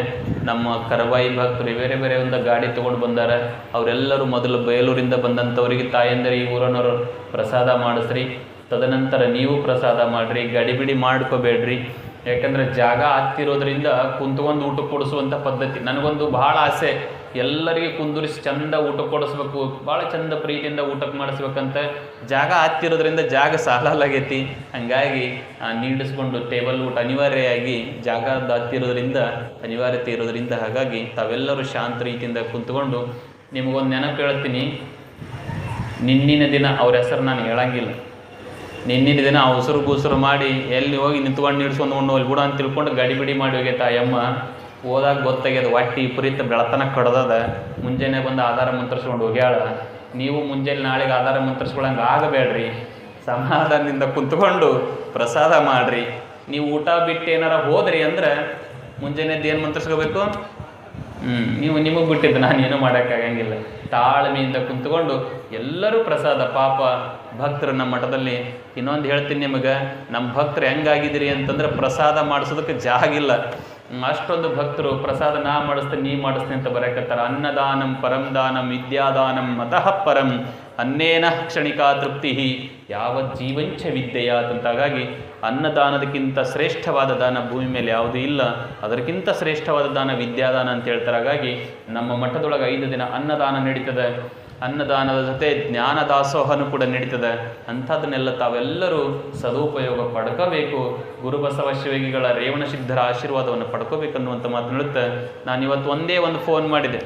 ನಮ್ಮ ಕರವಾಯಿ ಭಕ್ತರು ಬೇರೆ ಬೇರೆ ಒಂದು ಗಾಡಿ ತೊಗೊಂಡು ಬಂದಾರ. ಅವರೆಲ್ಲರೂ ಮೊದಲು ಬೇಲೂರಿಂದ ಬಂದಂಥವ್ರಿಗೆ ತಾಯಂದಿರು ಈ ಊರನವರು ಪ್ರಸಾದ ಮಾಡಿಸ್ರಿ. ತದನಂತರ ನೀವು ಪ್ರಸಾದ ಮಾಡಿರಿ, ಗಡಿಬಿಡಿ ಮಾಡ್ಕೋಬೇಡ್ರಿ. ಯಾಕಂದರೆ ಜಾಗ ಹತ್ತಿರೋದ್ರಿಂದ ಕುಂತ್ಕೊಂಡು ಊಟ ಕೊಡಿಸುವಂಥ ಪದ್ಧತಿ ನನಗೊಂದು ಭಾಳ ಆಸೆ. ಎಲ್ಲರಿಗೆ ಕುಂದುರಿಸಿ ಚಂದ ಊಟ ಕೊಡಿಸ್ಬೇಕು, ಭಾಳ ಚಂದ ಪ್ರೀತಿಯಿಂದ ಊಟಕ್ಕೆ ಮಾಡಿಸ್ಬೇಕಂತ. ಜಾಗ ಹತ್ತಿರೋದ್ರಿಂದ ಜಾಗ ಸಾಲಾಗೈತಿ. ಹಾಗಾಗಿ ನೀಡಿಸ್ಕೊಂಡು ಟೇಬಲ್ ಊಟ ಅನಿವಾರ್ಯವಾಗಿ ಜಾಗದ ಹತ್ತಿರೋದ್ರಿಂದ ಅನಿವಾರ್ಯತೆ ಇರೋದ್ರಿಂದ ಹಾಗಾಗಿ ತಾವೆಲ್ಲರೂ ಶಾಂತ ರೀತಿಯಿಂದ ಕುಂತ್ಕೊಂಡು ನಿಮಗೊಂದು ನೆನಪು ಹೇಳ್ತೀನಿ. ನಿನ್ನಿನ ದಿನ ಅವ್ರ ಹೆಸರು ನಾನು ಹೇಳಂಗಿಲ್ಲ. ನಿನ್ನಿನ ದಿನ ಅವಸರು ಮಾಡಿ ಎಲ್ಲಿ ಹೋಗಿ ನಿಂತ್ಕೊಂಡು ನೀಡ್ಸ್ಕೊಂಡು ಹೋಗಿ ಬಿಡು ಅಂತ ತಿಳ್ಕೊಂಡು ಗಡಿಬಿಡಿ ಮಾಡಿ ಹೋಗಿ ತಾಯಮ್ಮ ಹೋದಾಗ ಗೊತ್ತಾಗ್ಯದ ಹೊಟ್ಟಿ ವಿಪರೀತ ಬೆಳತನ ಕಡ್ದದ. ಮುಂಜಾನೆ ಬಂದು ಆಧಾರ ಮಂತ್ರಿಸ್ಕೊಂಡು ಹೋಗ್ಯಾಳ. ನೀವು ಮುಂಜಾನೆ ನಾಳೆಗೆ ಆಧಾರ ಮಂತ್ರಿಸ್ಕೊಳಂಗೆ ಆಗಬೇಡ್ರಿ. ಸಮಾಧಾನದಿಂದ ಕುಂತ್ಕೊಂಡು ಪ್ರಸಾದ ಮಾಡಿರಿ. ನೀವು ಊಟ ಬಿಟ್ಟು ಏನಾರ ಹೋದ್ರಿ ಅಂದ್ರೆ ಮುಂಜಾನೆದ್ದು ಏನು ಮಂತ್ರಿಸ್ಕೋಬೇಕು? ನಿಮಗೆ ಬಿಟ್ಟಿದ್ದು ನಾನೇನು ಮಾಡೋಕ್ಕಾಗಂಗಿಲ್ಲ. ತಾಳ್ಮೆಯಿಂದ ಕುಂತ್ಕೊಂಡು ಎಲ್ಲರೂ ಪ್ರಸಾದ. ಪಾಪ ಭಕ್ತರು ನಮ್ಮ ಮಠದಲ್ಲಿ ಇನ್ನೊಂದು ಹೇಳ್ತೀನಿ ನಿಮಗೆ, ನಮ್ಮ ಭಕ್ತರು ಹೆಂಗಾಗಿದ್ದೀರಿ ಅಂತಂದ್ರೆ ಪ್ರಸಾದ ಮಾಡಿಸೋದಕ್ಕೆ ಜಾಗಿಲ್ಲ. ಅಷ್ಟೊಂದು ಭಕ್ತರು ಪ್ರಸಾದ ನಾ ಮಾಡಿಸ್ತೀನಿ ನೀ ಮಾಡಿಸ್ತೀನಿ ಅಂತ ಬರಕತ್ತಾರ. ಅನ್ನದಾನಂ ಪರಂ ದಾನಂ ವಿದ್ಯಾದಾನಂ ಮತಃ ಪರಂ ಅನ್ನೇನ ಕ್ಷಣಿಕಾ ತೃಪ್ತಿ ಯಾವ ಜೀವಂಚ ವಿದ್ಯೆಯಾತ್ ಅಂತ. ಹಾಗಾಗಿ ಅನ್ನದಾನದಕ್ಕಿಂತ ಶ್ರೇಷ್ಠವಾದ ದಾನ ಭೂಮಿ ಮೇಲೆ ಯಾವುದೂ ಇಲ್ಲ. ಅದಕ್ಕಿಂತ ಶ್ರೇಷ್ಠವಾದ ದಾನ ವಿದ್ಯಾದಾನ ಅಂತ ಹೇಳ್ತಾರೆ. ಹಾಗಾಗಿ ನಮ್ಮ ಮಠದೊಳಗೆ 5 ದಿನ ಅನ್ನದಾನ ನಡೀತದೆ. ಅನ್ನದಾನದ ಜೊತೆ ಜ್ಞಾನ ದಾಸೋಹನೂ ಕೂಡ ನಡೀತದೆ. ಅಂಥದ್ದನ್ನೆಲ್ಲ ತಾವೆಲ್ಲರೂ ಸದುಪಯೋಗ ಪಡ್ಕೋಬೇಕು. ಗುರುಬಸವ ಶಿವಯೋಗಿಗಳ ರೇವಣ ಸಿದ್ಧರ ಆಶೀರ್ವಾದವನ್ನು ಪಡ್ಕೋಬೇಕನ್ನುವಂಥ ಮಾತು ಹೇಳುತ್ತೆ. ನಾನು ಇವತ್ತು ಒಂದೇ ಒಂದು ಫೋನ್ ಮಾಡಿದೆ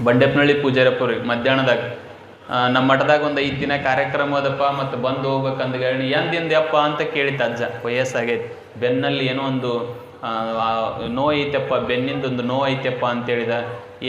ಬಂಡೆಪ್ಪನಹಳ್ಳಿ ಪೂಜಾರಪ್ಪವ್ರಿಗೆ ಮಧ್ಯಾಹ್ನದಾಗ. ನಮ್ಮ ಮಠದಾಗ ಒಂದು 5 ದಿನ ಕಾರ್ಯಕ್ರಮ ಅದಪ್ಪ, ಮತ್ತು ಬಂದು ಹೋಗ್ಬೇಕಂದ ಹೇಳಿ ಎಂದಿಂದಪ್ಪ ಅಂತ ಕೇಳಿತ ಅಜ್ಜ. ವಯಸ್ಸಾಗೈತಿ, ಬೆನ್ನಲ್ಲಿ ಏನೋ ಒಂದು ನೋವು ಐತೆಪ್ಪ, ಬೆನ್ನಿಂದೊಂದು ನೋವು ಐತೆಪ್ಪ ಅಂತೇಳಿದ.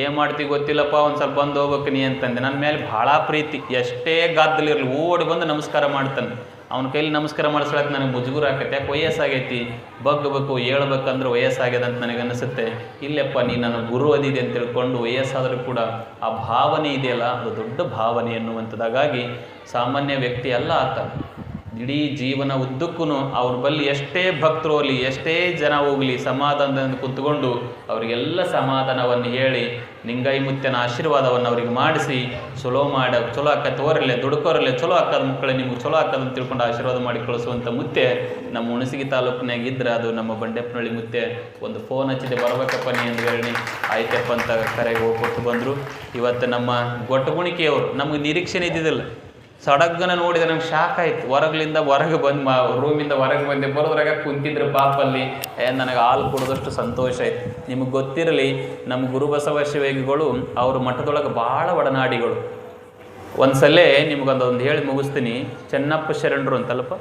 ಏನು ಮಾಡ್ತೀವಿ ಗೊತ್ತಿಲ್ಲಪ್ಪ, ಒಂದು ಸ್ವಲ್ಪ ಬಂದು ಹೋಗ್ಬೇಕು ನೀ ಅಂತಂದೆ. ನನ್ನ ಮೇಲೆ ಭಾಳ ಪ್ರೀತಿ, ಎಷ್ಟೇ ಗಾದ್ದಲಿರಲಿ ಓಡಿ ಬಂದು ನಮಸ್ಕಾರ ಮಾಡ್ತಾನೆ. ಅವನ ಕೈಲಿ ನಮಸ್ಕಾರ ಮಾಡಿಸ್ಕೊಳಕ್ಕೆ ನನಗೆ ಮುಜುಗುರ ಆಕೈತೆ. ಯಾಕೆ ವಯಸ್ಸಾಗೈತಿ, ಬಗ್ಗಬೇಕು ಹೇಳ್ಬೇಕಂದ್ರೆ ವಯಸ್ಸಾಗ್ಯದ ಅಂತ ನನಗೆ ಅನಿಸುತ್ತೆ. ಇಲ್ಲಪ್ಪ ನೀ ನನ್ನ ಗುರು ಅದಿದೆ ಅಂತ ತಿಳ್ಕೊಂಡು ವಯಸ್ಸಾದರೂ ಕೂಡ ಆ ಭಾವನೆ ಇದೆಯಲ್ಲ, ಅದು ದೊಡ್ಡ ಭಾವನೆ ಎನ್ನುವಂಥದ್ದಾಗಾಗಿ ಸಾಮಾನ್ಯ ವ್ಯಕ್ತಿ ಅಲ್ಲ ಆತ. ಇಡೀ ಜೀವನ ಉದ್ದಕ್ಕೂ ಅವ್ರ ಬಳಿ ಎಷ್ಟೇ ಭಕ್ತರು ಹೋಗಲಿ, ಎಷ್ಟೇ ಜನ ಹೋಗಲಿ, ಸಮಾಧಾನದಿಂದ ಕುತ್ಕೊಂಡು ಅವರಿಗೆಲ್ಲ ಸಮಾಧಾನವನ್ನು ಹೇಳಿ ನಿಂಗೈ ಮುತ್ತನ ಆಶೀರ್ವಾದವನ್ನು ಅವ್ರಿಗೆ ಮಾಡಿಸಿ ಚಲೋ ಚಲೋ ಆಕತ್ತೆ, ಓರಲ್ಲೇ ದುಡ್ಕೋರಲ್ಲೇ ಚಲೋ ಆಕದ ಮಕ್ಕಳೇ, ನಿಮ್ಗೆ ಚಲೋ ಆಕದಂತ ತಿಳ್ಕೊಂಡು ಆಶೀರ್ವಾದ ಮಾಡಿ ಕಳಿಸುವಂಥ ಮುತ್ತೆ ನಮ್ಮ ಹುಣಸಗಿ ತಾಲೂಕಿನಾಗ ಇದ್ರೆ ಅದು ನಮ್ಮ ಬಂಡೆಪ್ಪನಹಳ್ಳಿ ಮುತ್ತೆ. ಒಂದು ಫೋನ್ ಹಚ್ಚಿದೆ, ಬರಬೇಕಪ್ಪ ನೀ ಎಂದು ಹೇಳಿ ಆಯ್ತಪ್ಪ ಅಂತ ಕರೆಗೆ ಹೋಗ್ಕೊಟ್ಟು ಬಂದರು. ಇವತ್ತು ನಮ್ಮ ಗೊಟ್ಟಗುಣಿಕೆಯವರು ನಮಗೆ ನಿರೀಕ್ಷೆನೇ ಇದ್ದಿದ್ದಿಲ್ಲ. ಸಡಗನ ನೋಡಿದ ನಮ್ಗೆ ಶಾಕ್ ಆಯ್ತು. ಹೊರಗಿಂದ ಹೊರಗೆ ಬಂದು ರೂಮಿಂದ ಹೊರಗೆ ಬಂದೆ, ಬರೋದ್ರಾಗ ಕುಂತಿದ್ರು ಪಾಪಲ್ಲಿ. ನನಗೆ ಹಾಲು ಕೊಡೋದಷ್ಟು ಸಂತೋಷ ಆಯ್ತು. ನಿಮಗೆ ಗೊತ್ತಿರಲಿ, ನಮ್ಮ ಗುರುಬಸವ ಶಿವಯೋಗಿಗಳು ಅವ್ರ ಮಠದೊಳಗೆ ಭಾಳ ಒಡನಾಡಿಗಳು. ಒಂದು ಸಲ ನಿಮ್ಗೊಂದೊಂದು ಹೇಳಿ ಮುಗಿಸ್ತೀನಿ. ಚೆನ್ನಪ್ಪ ಶರಣರು ಅಂತಲ್ಲಪ್ಪ,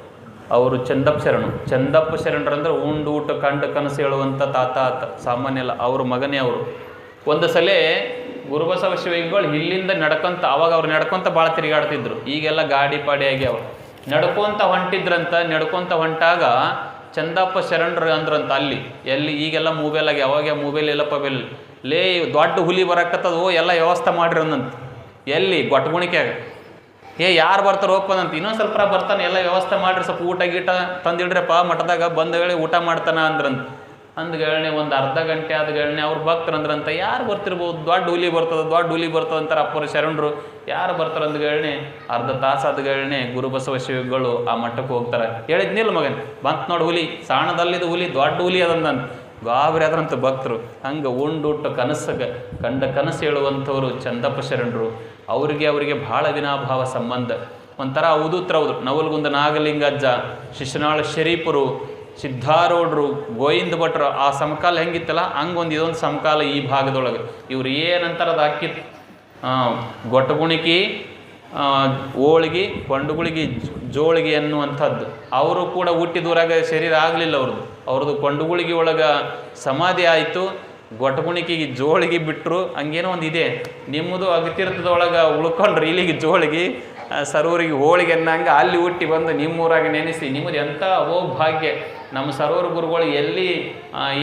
ಅವರು ಚಂದಪ್ಪ ಶರಣರು ಅಂದ್ರೆ ಉಂಡು ಊಟ ಕಂಡು ಕನಸು ಹೇಳುವಂಥ ತಾತ ಸಾಮಾನ್ಯ ಅಲ್ಲ, ಅವ್ರ ಮಗನೇ ಅವರು. ಒಂದು ಸಲ ಗುರುಬಸವ ಶಿವಯೋಗಿಗಳು ಇಲ್ಲಿಂದ ನಡ್ಕೊಂತ, ಅವಾಗ ಅವ್ರು ನಡ್ಕೊಂತ ಭಾಳ ತಿರುಗಾಡ್ತಿದ್ರು. ಈಗೆಲ್ಲ ಗಾಡಿ ಪಾಡಿ ಆಗ್ಯಾವ. ನಡ್ಕೊಂತ ಹೊಂಟಾಗ ಚಂದಪ್ಪ ಶರಣರು ಅಂದ್ರಂತ ಅಲ್ಲಿ ಎಲ್ಲಿ ಈಗೆಲ್ಲ ಮೊಬೈಲ್ ಆಗಿ, ಅವಾಗ ಮೊಬೈಲ್ ಎಲ್ಲಪ್ಪ ಬೆಲ್ ಲೇ ದೊಡ್ಡ ಹುಲಿ ಬರಕತ್ತದು, ಎಲ್ಲ ವ್ಯವಸ್ಥೆ ಮಾಡಿರಿ ಅಂದಂತ. ಎಲ್ಲಿ ಗೊಟ್ಟಗುಣಿಕ್ಯಾಗ ಯಾರು ಬರ್ತಾರೋಪ್ಪನಂತ. ಇನ್ನೊಂದು ಸ್ವಲ್ಪ ಬರ್ತಾನೆ, ಎಲ್ಲ ವ್ಯವಸ್ಥೆ ಮಾಡಿರಿ, ಸ್ವಲ್ಪ ಊಟ ಗೀಟ ತಂದಿಡ್ರಪ್ಪ ಮಠದಾಗ ಬಂದ ವೇಳೆ ಊಟ ಮಾಡ್ತಾನ ಅಂದ್ರಂತ. ಅಂದ್ಗಳನೆ ಒಂದು ಅರ್ಧ ಗಂಟೆ ಆದ್ಗಳನೆ ಅವ್ರು ಭಕ್ತರಂದ್ರಂತ. ಯಾರು ಬರ್ತಿರ್ಬೋದು, ದೊಡ್ಡ ಹುಲಿ ಬರ್ತದೆ ಅಂತಾರೆ ಅಪ್ಪರ ಶರಣರು. ಯಾರು ಬರ್ತಾರೆ ಅಂದ್ಗಳನೆ ಅರ್ಧ ತಾಸು ಆದ್ಗಳನೆ ಗುರುಬಸವ ಶಿವಗಳು ಆ ಮಠಕ್ಕೆ ಹೋಗ್ತಾರೆ. ಹೇಳಿದ್ನಿಲ್ಲ ಮಗನ್, ಬಂತ ನೋಡಿ ಹುಲಿ, ಸಾಣದಲ್ಲಿದ್ದು ಹುಲಿ, ದೊಡ್ಡ ಹುಲಿ ಅದಂತ ಗಾಬರಿ ಆದ್ರಂತ ಭಕ್ತರು. ಹಂಗೆ ಉಂಡುಟ್ಟು ಕಂಡ ಕನಸು ಹೇಳುವಂಥವ್ರು ಚಂದಪ್ಪ ಶರಣರು. ಅವರಿಗೆ ಭಾಳ ವಿನಾಭಾವ ಸಂಬಂಧ. ಒಂಥರ ಅವಧೂತ್ರವ್ರು. ನವಲ್ಗುಂದ ನಾಗಲಿಂಗಜ್ಜ, ಶಿಶುನಾಳ ಶರೀಫರು, ಸಿದ್ಧಾರೂಢರು, ಗೋವಿಂದ ಭಟ್ರು. ಆ ಸಮಕಾಲ ಹೆಂಗಿತ್ತಲ್ಲ ಹಂಗೊಂದು ಇದೊಂದು ಸಮಕಾಲ ಈ ಭಾಗದೊಳಗೆ. ಇವ್ರು ಏನಂತಾರೆ ಅದು ಹಾಕಿತ್ತು. ಗೊಟ್ಟಗುಣಿಕಿ, ಹೋಳಿಗೆ, ಕೊಂಡುಗುಳಿಗೆ, ಜೋಳಿಗೆ ಅನ್ನುವಂಥದ್ದು. ಅವರು ಕೂಡ ಹುಟ್ಟಿದೂರಾಗ ಶರೀರ ಆಗಲಿಲ್ಲ ಅವ್ರದ್ದು ಕೊಂಡುಗುಳಿಗೆ ಒಳಗೆ ಸಮಾಧಿ ಆಯಿತು. ಗೊಟ್ಟಗುಣಿಕಿಗೆ ಜೋಳಿಗೆ ಬಿಟ್ಟರು. ಹಂಗೇನೋ ಒಂದು ಇದೆ. ನಿಮ್ಮದು ಅಗತೀರ್ಥದೊಳಗೆ ಉಳ್ಕೊಂಡ್ರಿ, ಇಲ್ಲಿಗೆ ಜೋಳಿಗೆ, ಸರೋವರಿಗೆ ಹೋಳಿಗೆ ಅನ್ನಂಗೆ ಅಲ್ಲಿ ಹುಟ್ಟಿ ಬಂದು ನಿಮ್ಮೂರಾಗ ನೆನೆಸಿ. ನಿಮ್ಮದು ಎಂಥ ಭಾಗ್ಯ. ನಮ್ಮ ಸರೋವರ ಗುರುಗಳು ಎಲ್ಲಿ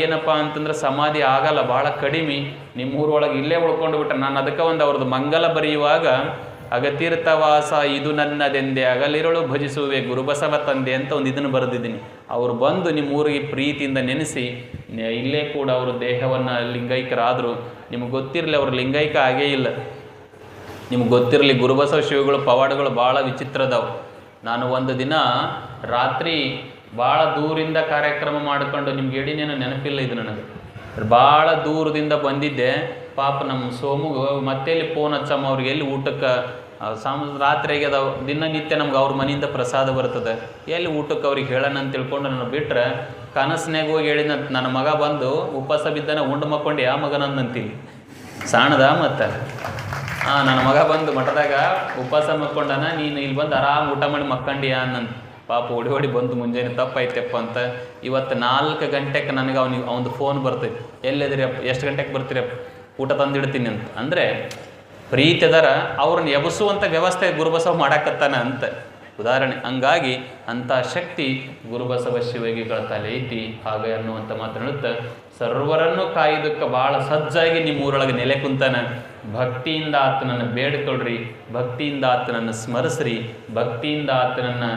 ಏನಪ್ಪ ಅಂತಂದ್ರೆ ಸಮಾಧಿ ಆಗಲ್ಲ, ಭಾಳ ಕಡಿಮೆ. ನಿಮ್ಮೂರೊಳಗೆ ಇಲ್ಲೇ ಉಳ್ಕೊಂಡು ಬಿಟ್ರೆ. ನಾನು ಅದಕ್ಕೆ ಒಂದು ಅವ್ರದ್ದು ಮಂಗಲ ಬರೆಯುವಾಗ ಅಗತೀರ್ಥವಾಸ ಇದು ನನ್ನದೆಂದೆ, ಅಗಲಿರಳು ಭಜಿಸುವೆ ಗುರುಬಸವ ತಂದೆ ಅಂತ ಒಂದು ಇದನ್ನು ಬರೆದಿದ್ದೀನಿ. ಅವರು ಬಂದು ನಿಮ್ಮೂರಿಗೆ ಪ್ರೀತಿಯಿಂದ ನೆನೆಸಿ ಇಲ್ಲೇ ಕೂಡ ಅವರು ದೇಹವನ್ನು ಲಿಂಗೈಕ್ಯರಾದರು. ನಿಮಗೆ ಗೊತ್ತಿರಲಿ, ಅವರು ಲಿಂಗೈಕ್ಯ ಆಗೇ ಇಲ್ಲ. ನಿಮ್ಗೆ ಗೊತ್ತಿರಲಿ, ಗುರುಬಸವ ಶಿವಗಳು ಪವಾಡಗಳು ಭಾಳ ವಿಚಿತ್ರದವು. ನಾನು ಒಂದು ದಿನ ರಾತ್ರಿ ಭಾಳ ದೂರಿಂದ ಕಾರ್ಯಕ್ರಮ ಮಾಡಿಕೊಂಡು, ನಿಮ್ಗೆ ಎಡಿನೇನೋ ನೆನಪಿಲ್ಲ ಇದು ನನಗೆ, ಭಾಳ ದೂರದಿಂದ ಬಂದಿದ್ದೆ. ಪಾಪ ನಮ್ಮ ಸೋಮುಗೆ ಮತ್ತೆ ಎಲ್ಲಿ ಫೋನ್ ಹಚ್ಚಮ್ಮ ಅವ್ರಿಗೆ, ಎಲ್ಲಿ ಊಟಕ್ಕೆ ರಾತ್ರಿಗೆ ಅದಾವ ದಿನನಿತ್ಯ ನಮ್ಗೆ ಅವ್ರ ಮನೆಯಿಂದ ಪ್ರಸಾದ ಬರ್ತದೆ, ಎಲ್ಲಿ ಊಟಕ್ಕೆ ಅವ್ರಿಗೆ ಹೇಳೋಣ ಅಂತ ತಿಳ್ಕೊಂಡು ನಾನು ಬಿಟ್ಟರೆ ಕನಸ್ನಾಗ ಹೋಗಿ ಹೇಳಿದಂತ ನನ್ನ ಮಗ ಬಂದು ಉಪವಾಸ ಬಿದ್ದಾನೆ, ಉಂಡು ಮಕ್ಕೊಂಡು ಯಾವ ಮಗನಂದಂತೀವಿ ಸಾಣದ. ಮತ್ತು ನನ್ನ ಮಗ ಬಂದು ಮಠದಾಗ ಉಪವಾಸ ಮಕ್ಕೊಂಡನ, ನೀನು ಇಲ್ಲಿ ಬಂದು ಆರಾಮ್ ಊಟ ಮಾಡಿ ಮಕ್ಕಂಡಿಯಾ ಅನ್ನಂತ. ಪಾಪ ಹೊಡಿ ಬಂದು ಮುಂಜಾನೆ ತಪ್ಪಾಯ್ತಪ್ಪ ಅಂತ. ಇವತ್ತು 4 ಗಂಟೆಗೆ ನನಗೆ ಅವನದು ಫೋನ್ ಬರ್ತೈತಿ, ಎಲ್ಲಿದ್ದೀರಪ್ಪ, ಎಷ್ಟು ಗಂಟೆಗೆ ಬರ್ತೀರಪ್ಪ, ಊಟ ತಂದಿಡ್ತೀನಿ ಅಂತ. ಅಂದರೆ ಪ್ರೀತಿ ಅದರ ಅವ್ರನ್ನ ಎಬಸುವಂಥ ವ್ಯವಸ್ಥೆ ಗುರುಬಸವ ಮಾಡಾಕತ್ತಾನ ಅಂತ ಉದಾಹರಣೆ. ಹಂಗಾಗಿ ಅಂಥ ಶಕ್ತಿ ಗುರುಬಸವ ಶಿವಯೋಗಿಗಳ ತಲೆ ಐತಿ. ಹಾಗೆ ಅನ್ನುವಂಥ ಮಾತನಾಡುತ್ತಾ ಸರ್ವರನ್ನು ಕಾಯ್ದಕ್ಕೆ ಭಾಳ ಸಜ್ಜಾಗಿ ನಿಮ್ಮ ಊರೊಳಗೆ ನೆಲೆ ಕುಂತಾನ. ಭಕ್ತಿಯಿಂದ ಆತನನ್ನು ಬೇಡ್ಕೊಳ್ರಿ, ಭಕ್ತಿಯಿಂದ ಆತನನ್ನು ಸ್ಮರಿಸ್ರಿ, ಭಕ್ತಿಯಿಂದ ಆತನನ್ನು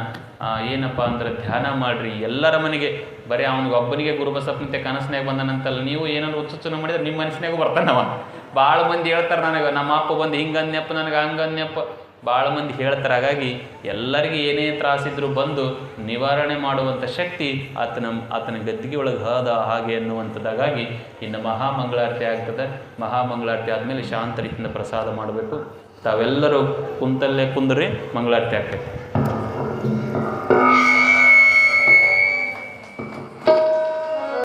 ಏನಪ್ಪ ಅಂದ್ರೆ ಧ್ಯಾನ ಮಾಡಿರಿ. ಎಲ್ಲರ ಮನೆಗೆ ಬರೀ ಅವ್ನಿಗೆ ಒಬ್ಬನಿಗೆ ಗುರುಬಸಪ್ಪನಂತೆ ಕನಸಿನಾಗ ಬಂದನಂತಲ್ಲ, ನೀವು ಏನಾದ್ರು ಹುಚ್ಚುಚ್ಚನ ಮಾಡಿದ್ರೆ ನಿಮ್ಮ ಮನಸ್ಸಿನಾಗೂ ಬರ್ತಾನವ. ಭಾಳ ಮಂದಿ ಹೇಳ್ತಾರೆ ನನಗೆ, ನಮ್ಮ ಅಪ್ಪ ಬಂದು ಹಿಂಗನ್ಯಪ್ಪ, ನನಗೆ ಹಂಗನ್ಯಪ್ಪ, ಭಾಳ ಮಂದಿ ಹೇಳ್ತಾರೆ. ಹಾಗಾಗಿ ಎಲ್ಲರಿಗೂ ಏನೇ ತ್ರಾಸಿದ್ರು ಬಂದು ನಿವಾರಣೆ ಮಾಡುವಂಥ ಶಕ್ತಿ ಆತನ ಗದ್ದಿಗೆ ಒಳಗೆ ಹಾಗೆ ಅನ್ನುವಂಥದ್ದಾಗಾಗಿ ಇನ್ನು ಮಹಾಮಂಗಳಾರತಿ ಆಗ್ತದೆ. ಮಹಾಮಂಗಳಾರತಿ ಆದಮೇಲೆ ಶಾಂತ ರೀತಿಯಿಂದ ಪ್ರಸಾದ ಮಾಡಬೇಕು. ತಾವೆಲ್ಲರೂ ಕುಂತಲ್ಲೇ ಕುಂದ್ರಿ ಮಂಗಳಾರತಿ ಆಗ್ತೈತೆ.